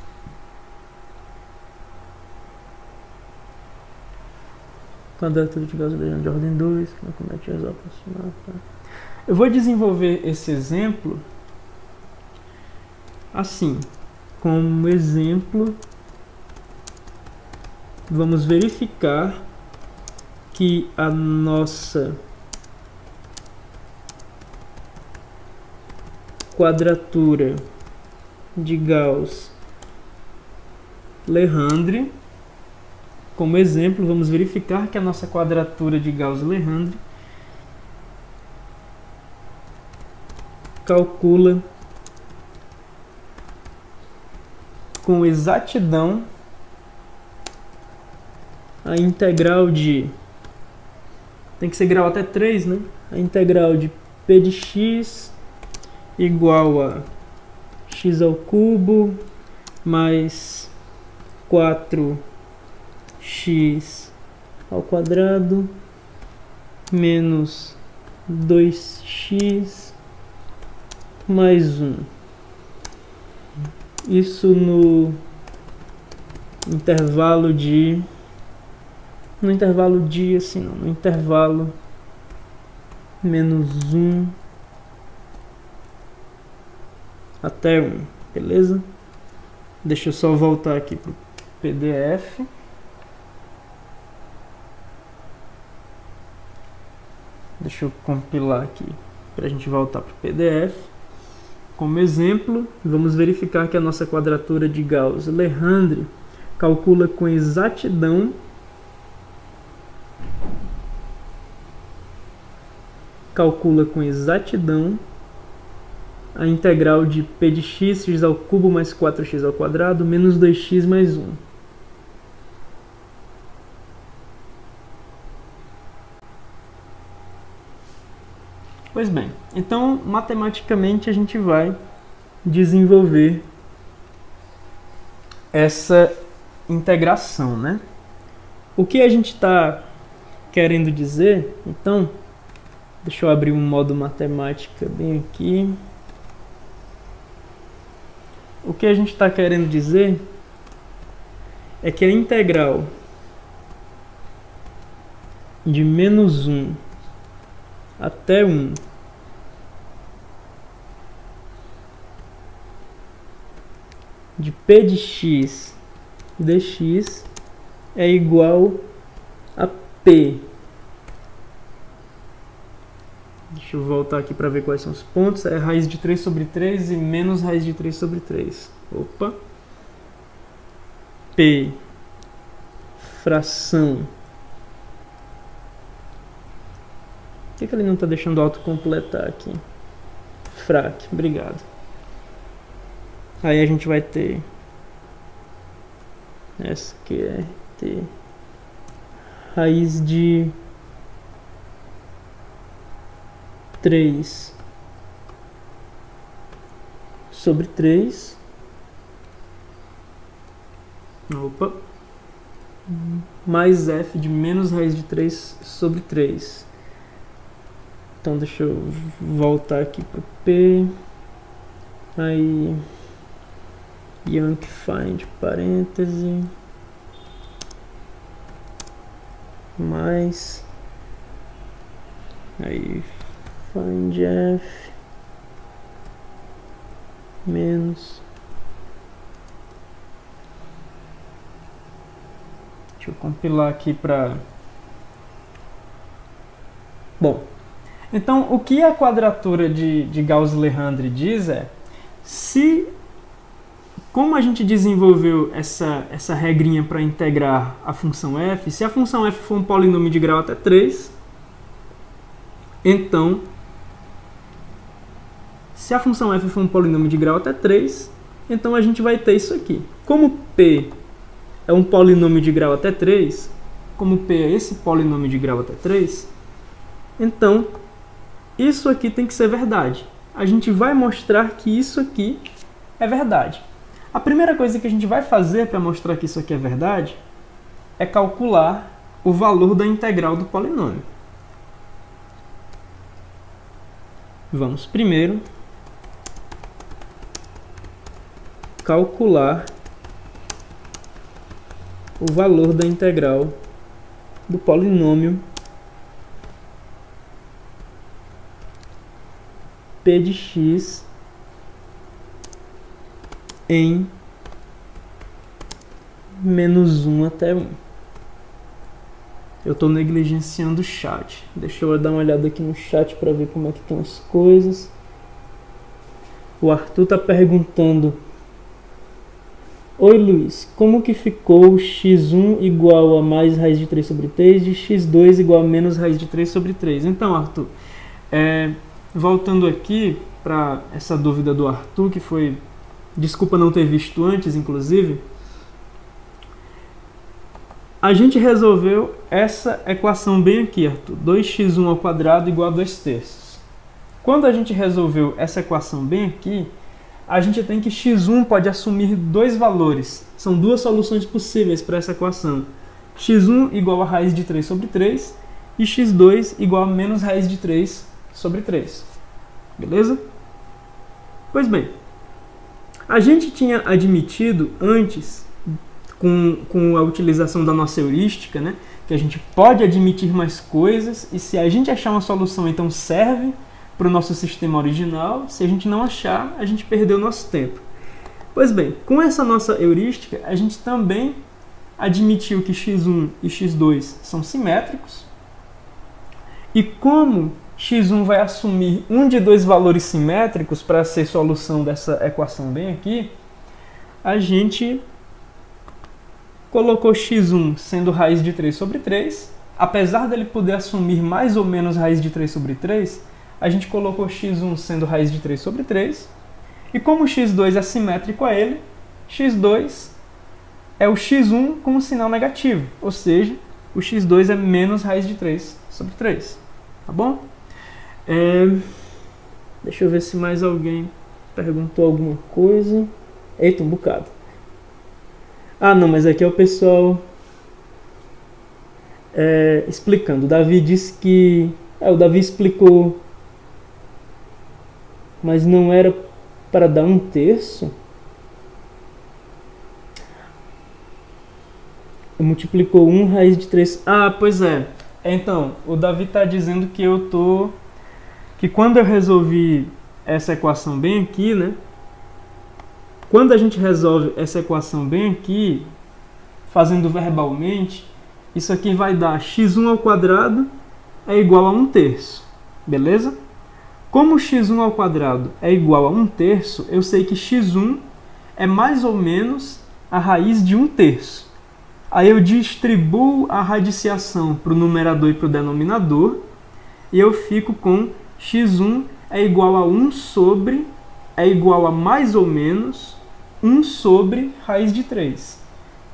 Quadratura de Gauss-Legendre de ordem 2, como é que eu aproximar? Tá? Eu vou desenvolver esse exemplo assim, como exemplo, vamos verificar que a nossa quadratura de Gauss-Legendre, como exemplo, vamos verificar que a nossa quadratura de Gauss-Legendre calcula com exatidão a integral de, tem que ser grau até 3, né? A integral de p de x igual a x ao cubo mais 4x ao quadrado menos 2x mais 1. Isso no intervalo de assim não, no intervalo -1 até 1, beleza? Deixa eu só voltar aqui pro PDF. Deixa eu compilar aqui para a gente voltar pro PDF. Como exemplo, vamos verificar que a nossa quadratura de Gauss-Legendre calcula com exatidão a integral de p de x, x ao cubo mais 4x ao quadrado, menos 2x mais 1. Pois bem, então matematicamente a gente vai desenvolver essa integração, né? O que a gente está querendo dizer, então, deixa eu abrir um modo matemática bem aqui. O que a gente está querendo dizer é que a integral de -1 até 1 de p de x dx é igual a p. Deixa eu voltar aqui para ver quais são os pontos. É raiz de 3 sobre 3 e menos raiz de 3 sobre 3. Opa! P fração. Por que ele não está deixando autocompletar aqui? Frac, obrigado. Aí a gente vai ter SQR ter raiz de 3 sobre 3. Opa. Mais f de menos raiz de 3 sobre 3. Então deixa eu voltar aqui para o P. Aí Yankee find parêntese mais aí find f menos, deixa eu compilar aqui para, bom, então o que a quadratura de Gauss-Legendre diz é, se, como a gente desenvolveu essa regrinha para integrar a função f, se a função f for um polinômio de grau até 3, então, se a função f for um polinômio de grau até 3, então a gente vai ter isso aqui. Como P é um polinômio de grau até 3, como P é esse polinômio de grau até 3, então isso aqui tem que ser verdade. A gente vai mostrar que isso aqui é verdade. A primeira coisa que a gente vai fazer para mostrar que isso aqui é verdade é calcular o valor da integral do polinômio. Vamos primeiro calcular o valor da integral do polinômio p de x em menos 1 até 1. Eu estou negligenciando o chat. Deixa eu dar uma olhada aqui no chat para ver como é que estão as coisas. O Arthur está perguntando: oi Luiz, como que ficou x1 igual a mais raiz de 3 sobre 3 e x2 igual a menos raiz de 3 sobre 3? Então, Arthur, voltando aqui para essa dúvida do Arthur, que foi, desculpa não ter visto antes, inclusive, a gente resolveu essa equação bem aqui, Arthur, 2x1 ao quadrado igual a 2 terços. Quando a gente resolveu essa equação bem aqui, a gente tem que x1 pode assumir dois valores. São duas soluções possíveis para essa equação. x1 igual a raiz de 3 sobre 3 e x2 igual a menos raiz de 3 sobre 3. Beleza? Pois bem, a gente tinha admitido antes, com a utilização da nossa heurística, né, que a gente pode admitir mais coisas e se a gente achar uma solução, então serve para o nosso sistema original. Se a gente não achar, a gente perdeu nosso tempo. Pois bem, com essa nossa heurística, a gente também admitiu que x1 e x2 são simétricos. E como x1 vai assumir um de dois valores simétricos para ser solução dessa equação bem aqui, a gente colocou x1 sendo raiz de 3 sobre 3. Apesar dele poder assumir mais ou menos raiz de 3 sobre 3, a gente colocou x1 sendo raiz de 3 sobre 3. E como x2 é simétrico a ele, x2 é o x1 com um sinal negativo. Ou seja, o x2 é menos raiz de 3 sobre 3. Tá bom? Deixa eu ver se mais alguém perguntou alguma coisa. Eita, um bocado. Ah, não, mas aqui é o pessoal explicando. O Davi disse que... o Davi explicou, mas não era para dar um terço? Multiplicou 1 raiz de 3. Ah, pois é. Então, o Davi está dizendo que que quando eu resolvi essa equação bem aqui, né? Quando a gente resolve essa equação bem aqui, fazendo verbalmente, isso aqui vai dar x1 ao quadrado é igual a 1 terço. Beleza? Como x1 ao quadrado é igual a 1 terço, eu sei que x1 é mais ou menos a raiz de 1 terço. Aí eu distribuo a radiciação para o numerador e para o denominador, e eu fico com x1 é igual a 1 sobre, é igual a mais ou menos 1 sobre raiz de 3.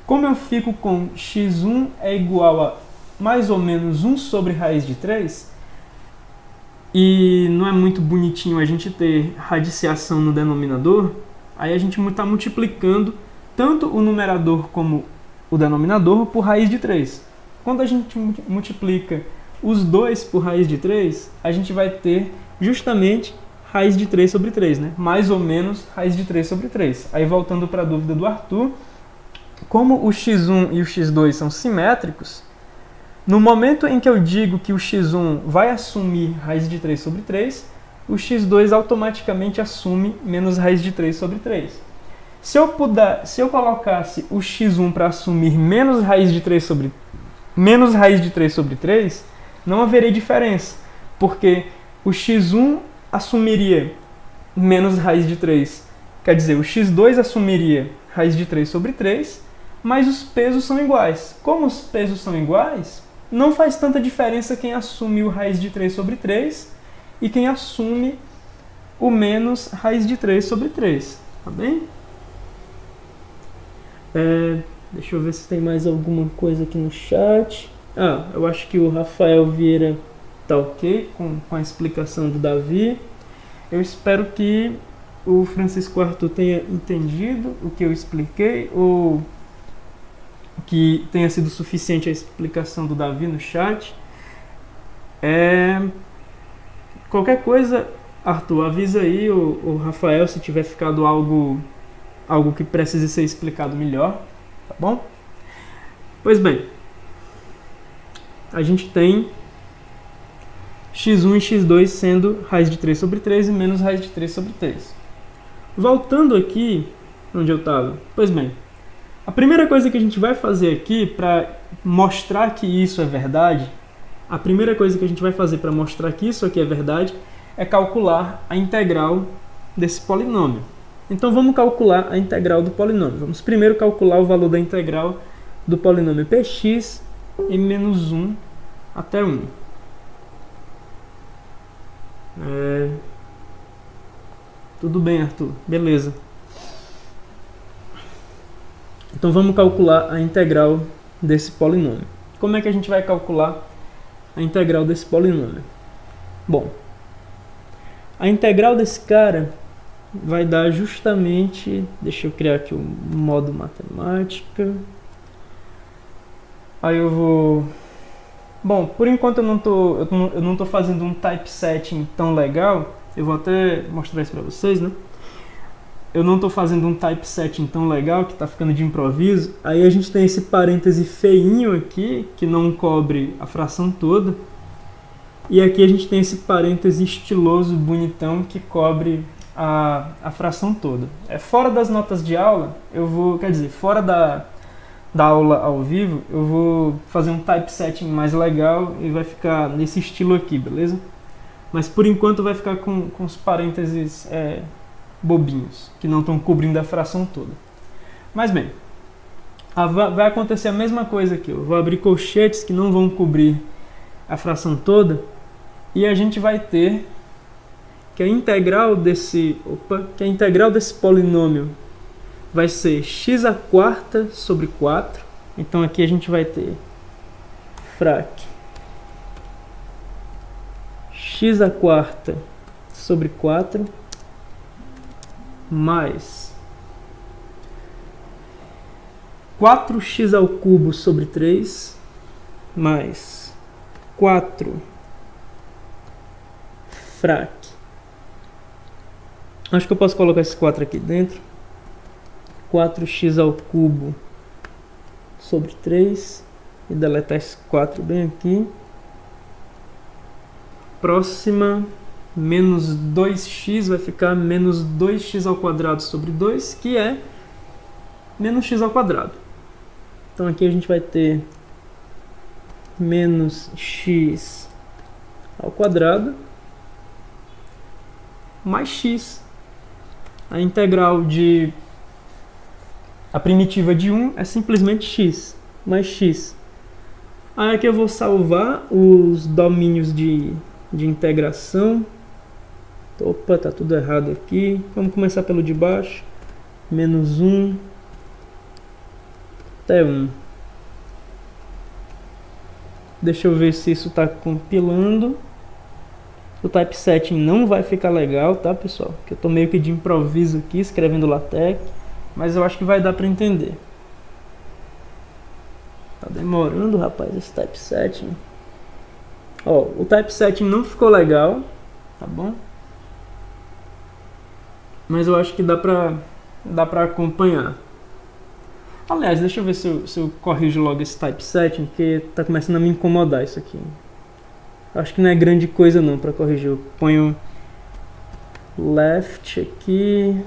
Como eu fico com x1 é igual a mais ou menos 1 sobre raiz de 3, e não é muito bonitinho a gente ter radiciação no denominador, aí a gente está multiplicando tanto o numerador como o denominador por raiz de 3. Quando a gente multiplica os dois por raiz de 3, a gente vai ter justamente raiz de 3 sobre 3, né? Mais ou menos raiz de 3 sobre 3. Aí voltando para a dúvida do Arthur, como o x1 e o x2 são simétricos, no momento em que eu digo que o x1 vai assumir raiz de 3 sobre 3, o x2 automaticamente assume menos raiz de 3 sobre 3. Se eu colocasse o x1 para assumir menos raiz de 3 sobre 3, não haveria diferença, porque o x1 assumiria menos raiz de 3, quer dizer, o x2 assumiria raiz de 3 sobre 3, mas os pesos são iguais. Como os pesos são iguais, não faz tanta diferença quem assume o raiz de 3 sobre 3 e quem assume o menos raiz de 3 sobre 3, tá bem? Deixa eu ver se tem mais alguma coisa aqui no chat. Eu acho que o Rafael Vieira tá ok com a explicação do Davi. Eu espero que o Francisco Arthur tenha entendido o que eu expliquei, ou que tenha sido suficiente a explicação do Davi no chat. Qualquer coisa, Arthur, avisa aí o Rafael se tiver ficado algo que precise ser explicado melhor, tá bom? Pois bem, a gente tem x1 e x2 sendo raiz de 3 sobre 3 e menos raiz de 3 sobre 3. Voltando aqui onde eu estava, pois bem, a primeira coisa que a gente vai fazer aqui para mostrar que isso é verdade, é calcular a integral desse polinômio. Então vamos calcular a integral do polinômio. Vamos primeiro calcular o valor da integral do polinômio px em menos 1 até 1. Tudo bem, Arthur. Beleza. Então vamos calcular a integral desse polinômio. Como é que a gente vai calcular a integral desse polinômio? Bom, a integral desse cara vai dar justamente... Deixa eu criar aqui o modo matemática. Aí eu vou... Bom, por enquanto eu não tô fazendo um typesetting tão legal. Eu vou até mostrar isso para vocês, né? Eu não estou fazendo um typesetting tão legal, que está ficando de improviso. Aí a gente tem esse parêntese feinho aqui, que não cobre a fração toda. E aqui a gente tem esse parêntese estiloso, bonitão, que cobre a fração toda. Fora das notas de aula, fora da aula ao vivo, eu vou fazer um typesetting mais legal e vai ficar nesse estilo aqui, beleza? Mas por enquanto vai ficar com os parênteses bobinhos, que não estão cobrindo a fração toda. Mas bem, vai acontecer a mesma coisa aqui. Eu vou abrir colchetes que não vão cobrir a fração toda, e a gente vai ter que a integral desse polinômio vai ser x² sobre 4. Então aqui a gente vai ter frac x² sobre 4 mais 4x³ sobre 3 mais 4 frac. Acho que eu posso colocar esse 4 aqui dentro. 4x³ sobre 3 e deletar esse 4 bem aqui. Próxima, menos 2x vai ficar menos 2x² sobre 2, que é menos x². Então aqui a gente vai ter menos x² mais x. A primitiva de 1 é simplesmente x, mais x. Aí aqui eu vou salvar os domínios de integração. Opa, tá tudo errado aqui. Vamos começar pelo de baixo. Menos 1 até 1. Deixa eu ver se isso está compilando. O typesetting não vai ficar legal, tá, pessoal? Que eu tô meio que de improviso aqui, escrevendo LaTeX, mas eu acho que vai dar para entender. Tá demorando, rapaz, esse typesetting. Ó, o typesetting não ficou legal, tá bom? Mas eu acho que dá pra acompanhar. Aliás, deixa eu ver se eu corrijo logo esse typesetting, porque tá começando a me incomodar isso aqui. Acho que não é grande coisa não pra corrigir. Eu ponho left aqui,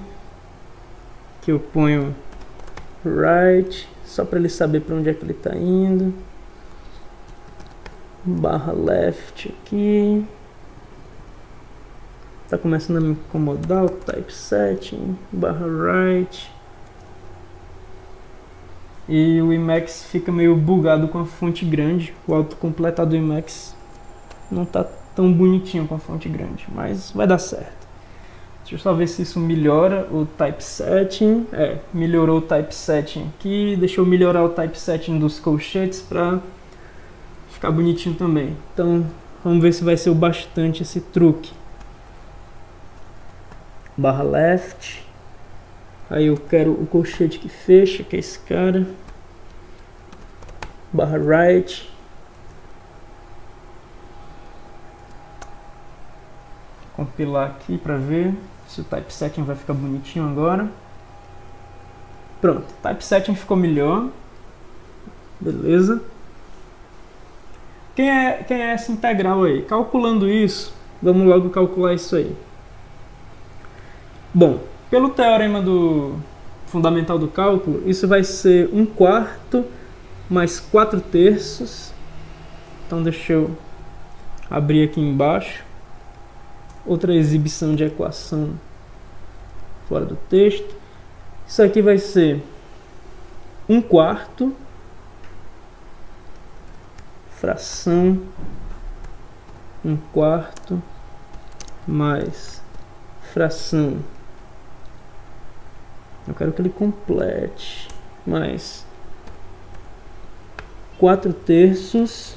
que eu ponho right, só para ele saber para onde é que ele está indo. Barra left aqui. Tá começando a me incomodar o typesetting. Barra right. E o Emacs fica meio bugado com a fonte grande. O autocompletar do Emacs não tá tão bonitinho com a fonte grande, mas vai dar certo. Deixa eu só ver se isso melhora o typesetting. Melhorou o typesetting aqui. Deixa eu melhorar o typesetting dos colchetes para ficar bonitinho também. Então, vamos ver se vai ser o bastante esse truque. Barra left. Aí eu quero o colchete que fecha, que é esse cara. Barra right. Compilar aqui para ver se o typesetting vai ficar bonitinho agora. Pronto, o typesetting ficou melhor. Beleza. Quem é essa integral aí? Calculando isso, vamos logo calcular isso aí. Bom, pelo teorema do fundamental do cálculo, isso vai ser 1/4 mais 4/3. Então deixa eu abrir aqui embaixo. Outra exibição de equação fora do texto. Isso aqui vai ser 1/4 fração 1/4 mais fração, eu quero que ele complete, mais 4/3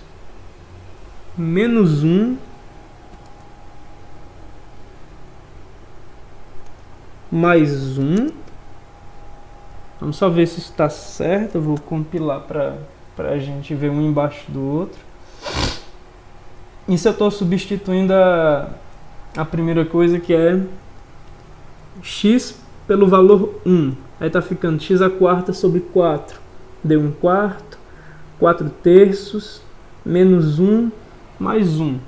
menos 1 mais 1. Vamos só ver se isso está certo. Eu vou compilar para a gente ver um embaixo do outro. Isso eu estou substituindo a primeira coisa, que é x pelo valor 1. Aí está ficando x² sobre 4. Deu 1/4, 4/3, menos 1, mais 1.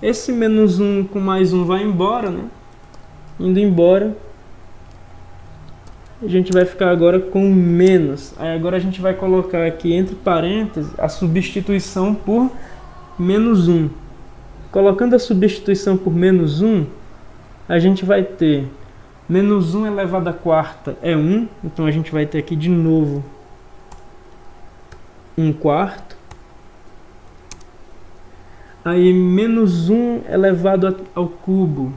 Esse menos 1 com mais 1 vai embora, né? Indo embora, a gente vai ficar agora com menos. Aí agora a gente vai colocar aqui entre parênteses a substituição por menos 1. Colocando a substituição por menos 1, a gente vai ter menos 1 elevado à quarta é 1. Então a gente vai ter aqui de novo 1/4. Aí menos 1 elevado ao cubo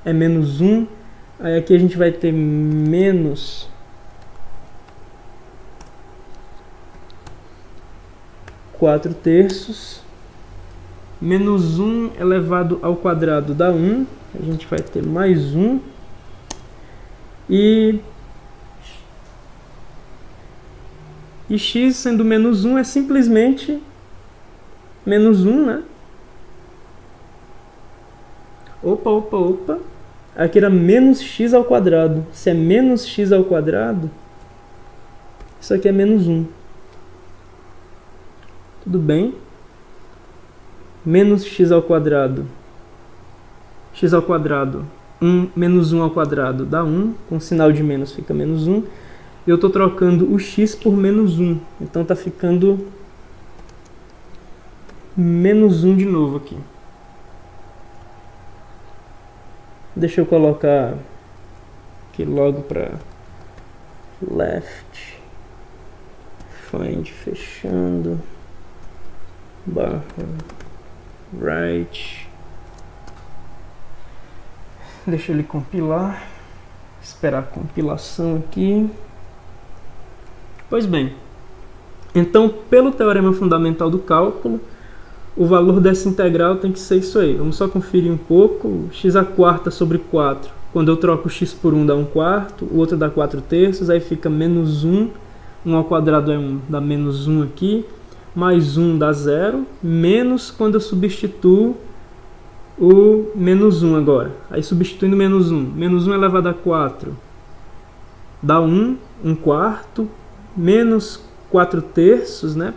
é menos 1. Aí aqui a gente vai ter menos 4/3. Menos 1 elevado ao quadrado dá 1. A gente vai ter mais 1. E x sendo menos 1 é simplesmente menos 1, né? Opa. Aqui era menos x ao quadrado. Se é menos x ao quadrado, isso aqui é menos 1. Tudo bem? Menos x ao quadrado. X ao quadrado. Menos 1 ao quadrado dá 1. Com sinal de menos fica menos 1. Eu estou trocando o x por menos 1. Então está ficando menos 1 de novo aqui. Deixa eu colocar aqui logo para left, find, fechando, barra right. Deixa ele compilar, esperar a compilação aqui. Pois bem, Então, pelo teorema fundamental do cálculo, o valor dessa integral tem que ser isso aí. Vamos só conferir um pouco. X² sobre 4. Quando eu troco o x por 1 dá 1/4, o outro dá 4/3, aí fica menos 1. 1 ao quadrado é 1, dá menos 1 aqui. Mais 1 dá 0. Menos quando eu substituo o menos 1 agora. Aí substituindo menos 1. Menos 1 elevado a 4 dá 1, 1/4. Menos 4/3, né?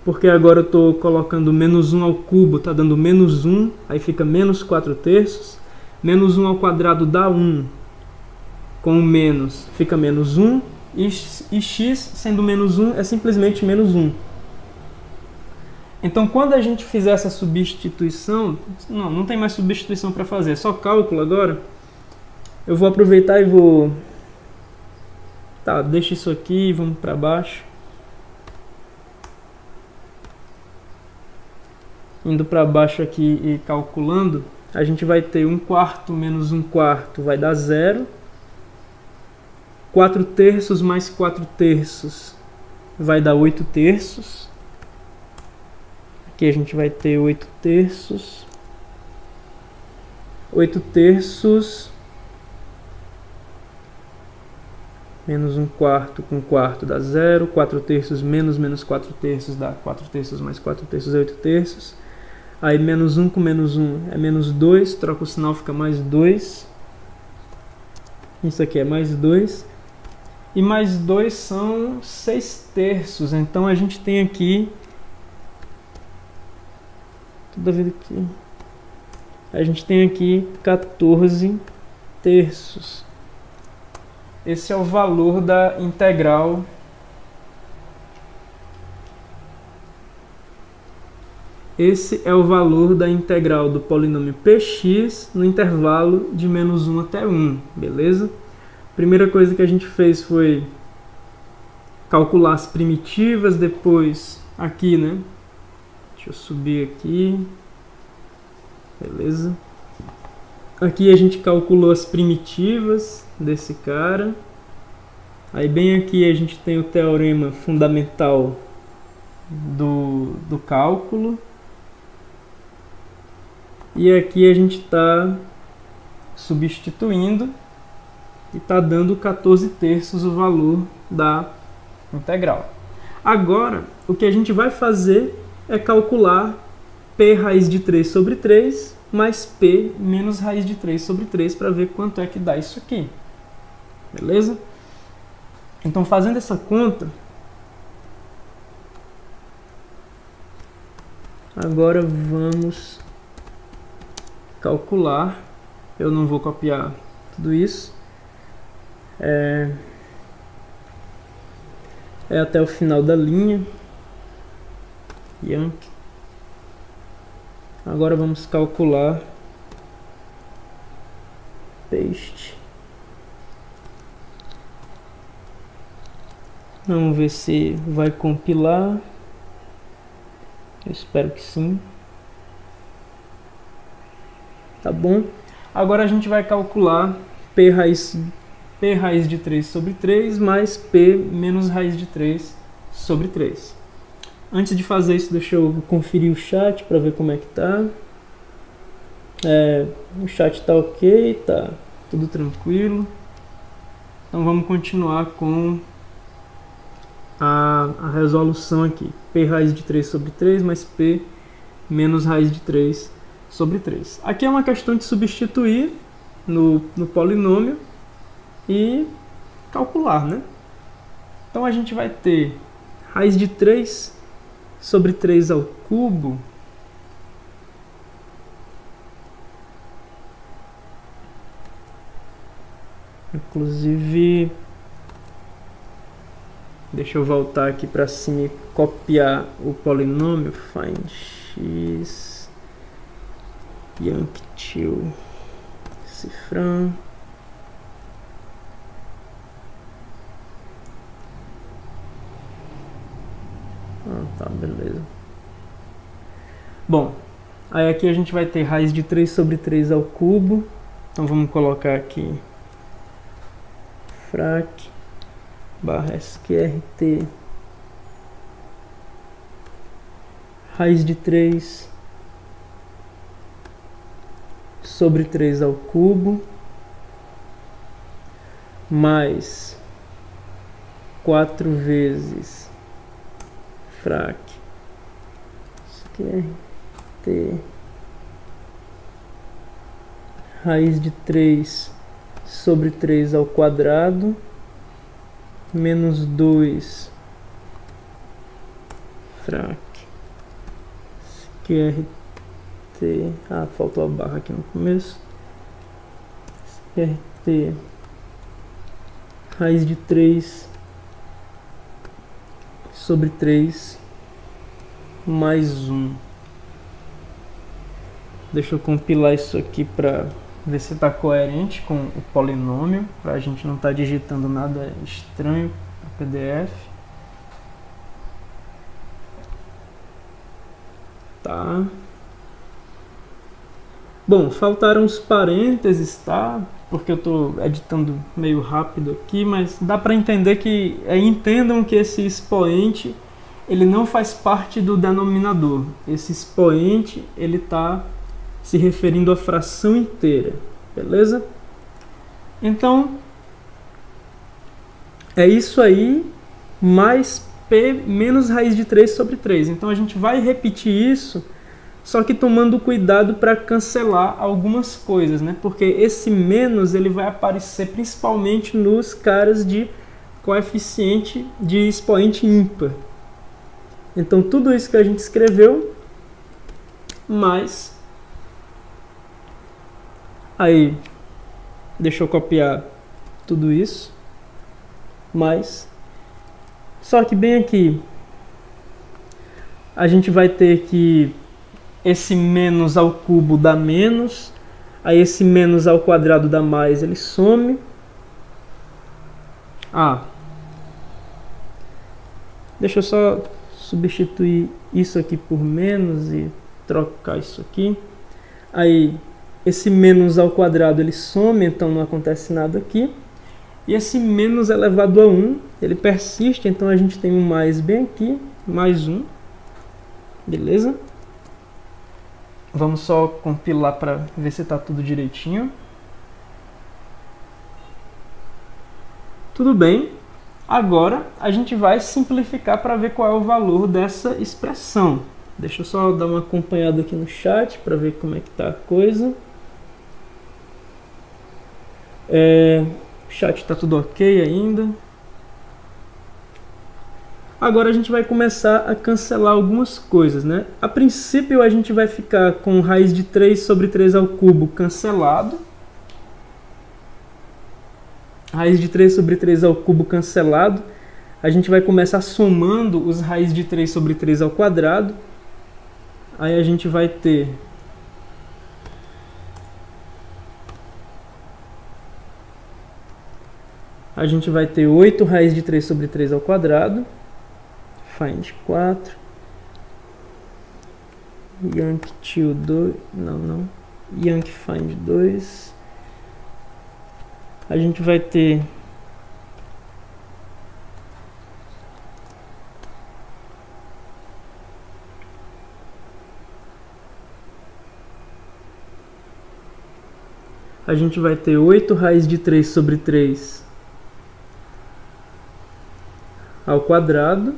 Porque agora eu estou colocando menos 1 ao cubo, está dando menos 1, aí fica menos 4/3. Menos 1 ao quadrado dá 1, com o menos fica menos 1, e x sendo menos 1 é simplesmente menos 1. Então quando a gente fizer essa substituição, não tem mais substituição para fazer, é só cálculo agora. Eu vou aproveitar e vou... Tá, deixa isso aqui e vamos para baixo. Indo para baixo aqui e calculando, a gente vai ter 1/4 menos 1/4 vai dar 0. 4/3 mais 4/3 vai dar 8/3. Aqui a gente vai ter 8/3. 8/3 menos 1/4 com 1/4 dá 0. 4/3 menos 4/3 dá 4/3 mais 4/3 é 8/3. Aí menos 1 com menos 1 é menos 2, troca o sinal, fica mais 2. Isso aqui é mais 2. E mais 2 são 6/3. Então a gente tem aqui... Toda vez aqui... A gente tem aqui 14/3. Esse é o valor da integral... Esse é o valor da integral do polinômio px no intervalo de menos 1 até 1, beleza? Primeira coisa que a gente fez foi calcular as primitivas, depois aqui, né? Deixa eu subir aqui, beleza? Aqui a gente calculou as primitivas desse cara. Aí bem aqui a gente tem o teorema fundamental do cálculo. E aqui a gente está substituindo e está dando 14/3 o valor da integral. Agora, o que a gente vai fazer é calcular p raiz de 3 sobre 3 mais p menos raiz de 3 sobre 3 para ver quanto é que dá isso aqui. Beleza? Então, fazendo essa conta, agora vamos calcular. Eu não vou copiar tudo isso. É até o final da linha. Yankee. Agora vamos calcular. Paste. Vamos ver se vai compilar. Eu espero que sim. Tá bom? Agora a gente vai calcular p raiz de 3 sobre 3 mais p menos raiz de 3 sobre 3. Antes de fazer isso, deixa eu conferir o chat para ver como é que tá. O chat tá ok, tá tudo tranquilo. Então vamos continuar com a resolução aqui. P raiz de 3 sobre 3 mais p menos raiz de 3 sobre 3. Aqui é uma questão de substituir no polinômio e calcular, né? Então a gente vai ter raiz de 3 sobre 3 ao cubo inclusive, deixa eu voltar aqui para cima e copiar o polinômio. Find x Yankee 2 cifrão. Tá, beleza. Bom, aí aqui a gente vai ter raiz de 3 sobre 3 ao cubo. Então vamos colocar aqui frac barra sqrt raiz de 3 sobre 3 ao cubo, mais 4 vezes frac t raiz de 3 sobre 3 ao quadrado, menos 2 frac QRT, faltou a barra aqui no começo, QRT raiz de 3 sobre 3 mais 1. Deixa eu compilar isso aqui para ver se está coerente com o polinômio, para a gente não estar digitando nada estranho no PDF. Tá. Bom, faltaram os parênteses, tá? Porque eu estou editando meio rápido aqui, mas dá para entender que entendam que esse expoente ele não faz parte do denominador. Esse expoente ele está se referindo à fração inteira, beleza? Então é isso aí, mais p menos raiz de 3 sobre 3. Então a gente vai repetir isso, só que tomando cuidado para cancelar algumas coisas, né? Porque esse menos ele vai aparecer principalmente nos caras de coeficiente de expoente ímpar. Então tudo isso que a gente escreveu, mais... Aí, deixa eu copiar tudo isso, mais... Só que bem aqui, a gente vai ter que esse menos ao cubo dá menos, aí esse menos ao quadrado dá mais, ele some. Deixa eu só substituir isso aqui por menos e trocar isso aqui. Aí esse menos ao quadrado ele some, então não acontece nada aqui. E esse menos elevado a 1, ele persiste, então a gente tem um mais bem aqui, mais 1. Beleza? Vamos só compilar para ver se está tudo direitinho. Tudo bem. Agora a gente vai simplificar para ver qual é o valor dessa expressão. Deixa eu só dar uma acompanhada aqui no chat para ver como é que está a coisa. O chat está tudo ok ainda. Agora a gente vai começar a cancelar algumas coisas, né? A princípio a gente vai ficar com raiz de 3 sobre 3 ao cubo cancelado. Raiz de 3 sobre 3 ao cubo cancelado. A gente vai começar somando os raiz de 3 sobre 3 ao quadrado. Aí a gente vai ter... A gente vai ter 8 raiz de 3 sobre 3 ao quadrado. Find 4. Yankee to 2. Não. Yankee find 2. A gente vai ter... A gente vai ter 8 raiz de 3 sobre 3 ao quadrado.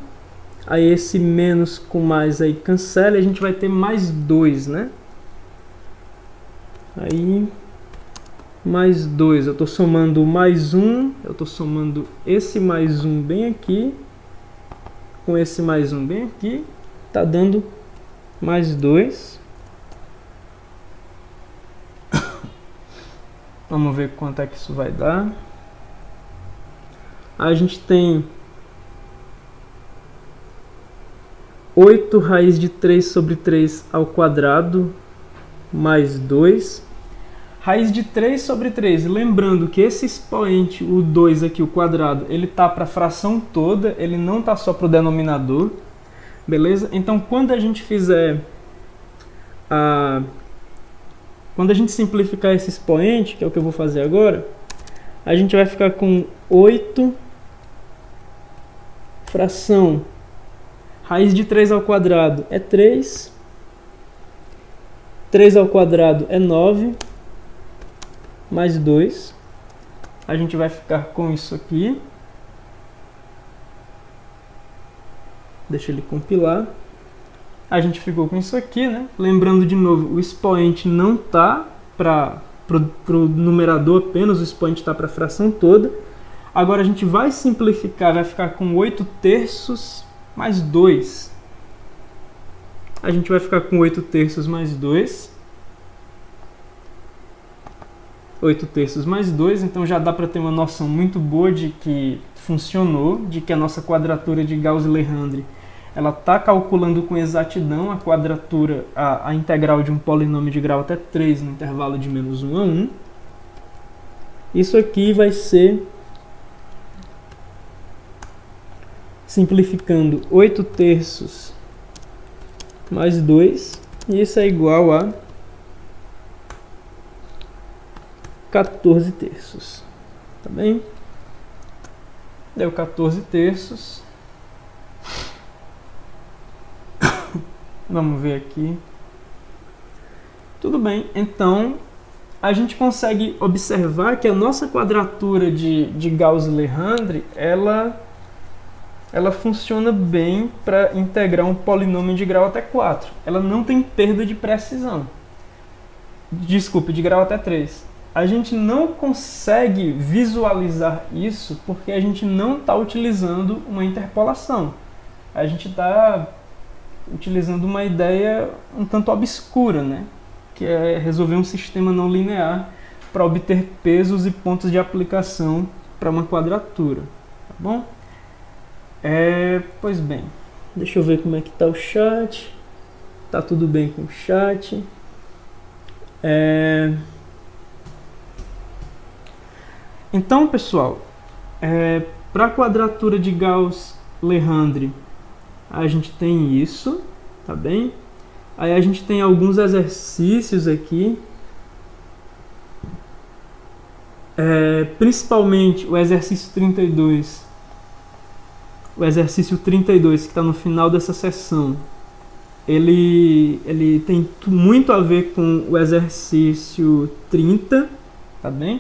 Aí esse menos com mais aí cancela e a gente vai ter mais 2, né? Aí mais 2, eu estou somando mais 1, eu estou somando esse mais 1 bem aqui, com esse mais 1 bem aqui, tá dando mais 2. Vamos ver quanto é que isso vai dar. Aí a gente tem 8 raiz de 3 sobre 3 ao quadrado, mais 2. Raiz de 3 sobre 3, lembrando que esse expoente, o 2 aqui, o quadrado, ele tá para a fração toda, ele não tá só para o denominador, beleza? Então, quando a gente fizer quando a gente simplificar esse expoente, que é o que eu vou fazer agora, a gente vai ficar com 8 fração Raiz de 3 ao quadrado é 3. 3 ao quadrado é 9. Mais 2. A gente vai ficar com isso aqui. Deixa ele compilar. A gente ficou com isso aqui, né? Lembrando de novo, o expoente não está para o numerador apenas, o expoente está para a fração toda. Agora a gente vai simplificar, vai ficar com 8 terços mais 2. A gente vai ficar com 8 terços mais 2. 8 terços mais 2, então já dá para ter uma noção muito boa de que funcionou, de que a nossa quadratura de Gauss-Legendre ela está calculando com exatidão a quadratura, a integral de um polinômio de grau até 3 no intervalo de menos 1 a 1. Isso aqui vai ser, simplificando, 8 terços mais 2, e isso é igual a 14 terços. Tá bem? Deu 14 terços. Vamos ver aqui. Tudo bem, então a gente consegue observar que a nossa quadratura de Gauss-Legendre ela funciona bem para integrar um polinômio de grau até 4. Ela não tem perda de precisão. Desculpe, de grau até 3. A gente não consegue visualizar isso porque a gente não está utilizando uma interpolação. A gente está utilizando uma ideia um tanto obscura, né? Que é resolver um sistema não linear para obter pesos e pontos de aplicação para uma quadratura. Tá bom? Pois bem, deixa eu ver como é que está o chat. Tá tudo bem com o chat. Então, pessoal, para a quadratura de Gauss-Legendre, a gente tem isso, tá bem? Aí a gente tem alguns exercícios aqui, principalmente o exercício 32. O exercício 32, que está no final dessa sessão, ele tem muito a ver com o exercício 30, tá bem?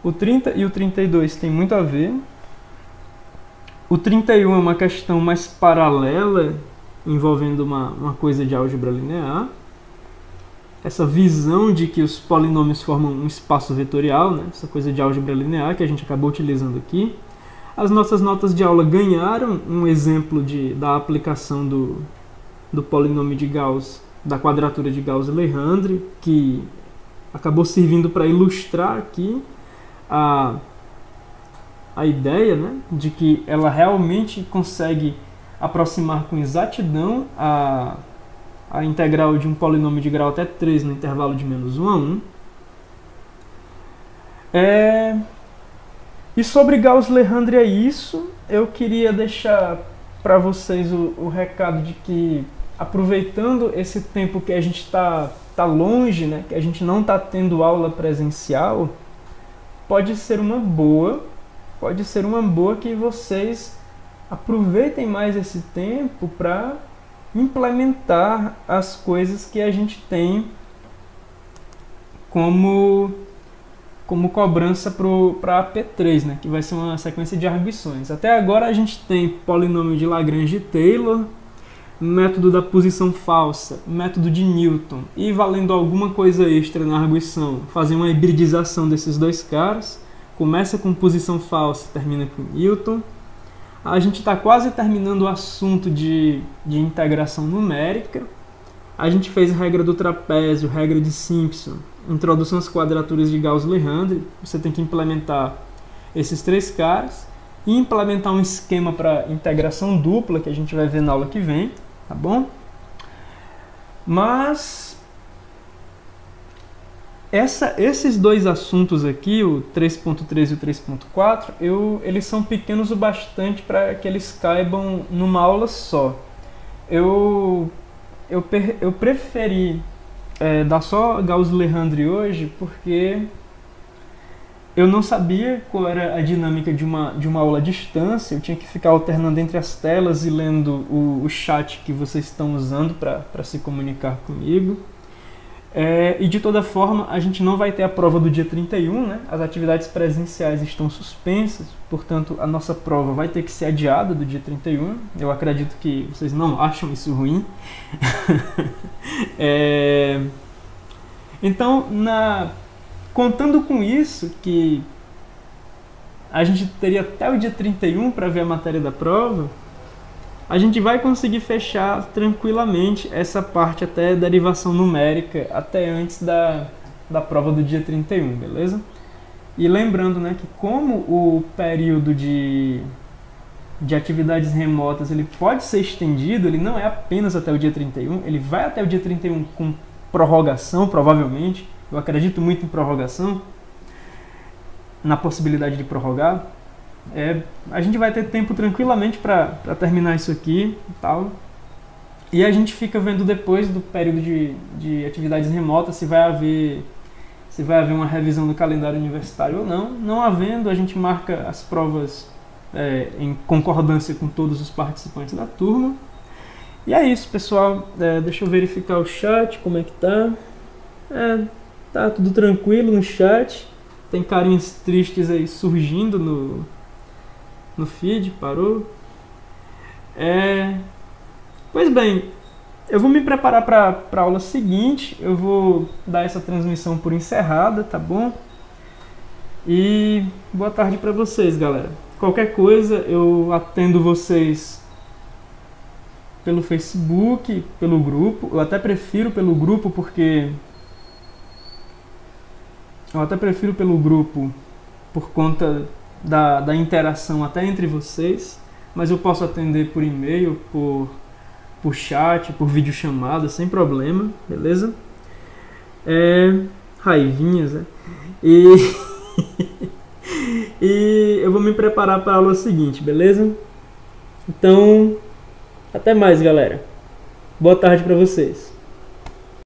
O 30 e o 32 tem muito a ver. O 31 é uma questão mais paralela, envolvendo uma coisa de álgebra linear. Essa visão de que os polinômios formam um espaço vetorial, né? Essa coisa de álgebra linear que a gente acabou utilizando aqui. As nossas notas de aula ganharam um exemplo da aplicação do polinômio de Gauss, da quadratura de Gauss-Legendre, que acabou servindo para ilustrar aqui a ideia, né, de que ela realmente consegue aproximar com exatidão a integral de um polinômio de grau até 3 no intervalo de menos 1 a 1. E sobre Gauss-Legendre é isso. Eu queria deixar para vocês o recado de que, aproveitando esse tempo que a gente está longe, né, que a gente não está tendo aula presencial, pode ser uma boa que vocês aproveitem mais esse tempo para implementar as coisas que a gente tem como cobrança para AP3, né, que vai ser uma sequência de arguições. Até agora a gente tem polinômio de Lagrange e Taylor, método da posição falsa, método de Newton, e valendo alguma coisa extra na arguição, fazer uma hibridização desses dois caras. Começa com posição falsa, termina com Newton. A gente está quase terminando o assunto de integração numérica. A gente fez a regra do trapézio, regra de Simpson, introdução às quadraturas de Gauss-Legendre. Você tem que implementar esses três caras e implementar um esquema para integração dupla, que a gente vai ver na aula que vem, tá bom? Mas esses dois assuntos aqui, o 3.3 e o 3.4, eles são pequenos o bastante para que eles caibam numa aula só. Eu preferi dar só Gauss-Legendre hoje porque eu não sabia qual era a dinâmica de uma aula à distância, eu tinha que ficar alternando entre as telas e lendo o chat que vocês estão usando para se comunicar comigo. E de toda forma, a gente não vai ter a prova do dia 31, né? As atividades presenciais estão suspensas, portanto, a nossa prova vai ter que ser adiada do dia 31. Eu acredito que vocês não acham isso ruim. Então, contando com isso, que a gente teria até o dia 31 para ver a matéria da prova, a gente vai conseguir fechar tranquilamente essa parte até derivação numérica, até antes da prova do dia 31, beleza? E lembrando, né, que como o período de atividades remotas ele pode ser estendido, ele não é apenas até o dia 31, ele vai até o dia 31 com prorrogação, provavelmente. Eu acredito muito em prorrogação, na possibilidade de prorrogar. A gente vai ter tempo tranquilamente para terminar isso aqui e tal. E a gente fica vendo depois do período de atividades remotas se vai haver uma revisão do calendário universitário ou não. Não havendo, a gente marca as provas em concordância com todos os participantes da turma. E é isso, pessoal. Deixa eu verificar o chat, como é que tá. Tá tudo tranquilo no chat. Tem carinhas tristes aí surgindo no feed, parou. Pois bem, eu vou me preparar para a aula seguinte. Eu vou dar essa transmissão por encerrada, tá bom? E boa tarde para vocês, galera. Qualquer coisa, eu atendo vocês pelo Facebook, pelo grupo. Eu até prefiro pelo grupo por conta da interação até entre vocês, mas eu posso atender por e-mail, por chat, por videochamada, sem problema, beleza? Raivinhas, né? E eu vou me preparar para a aula seguinte, beleza? Então, até mais, galera. Boa tarde para vocês.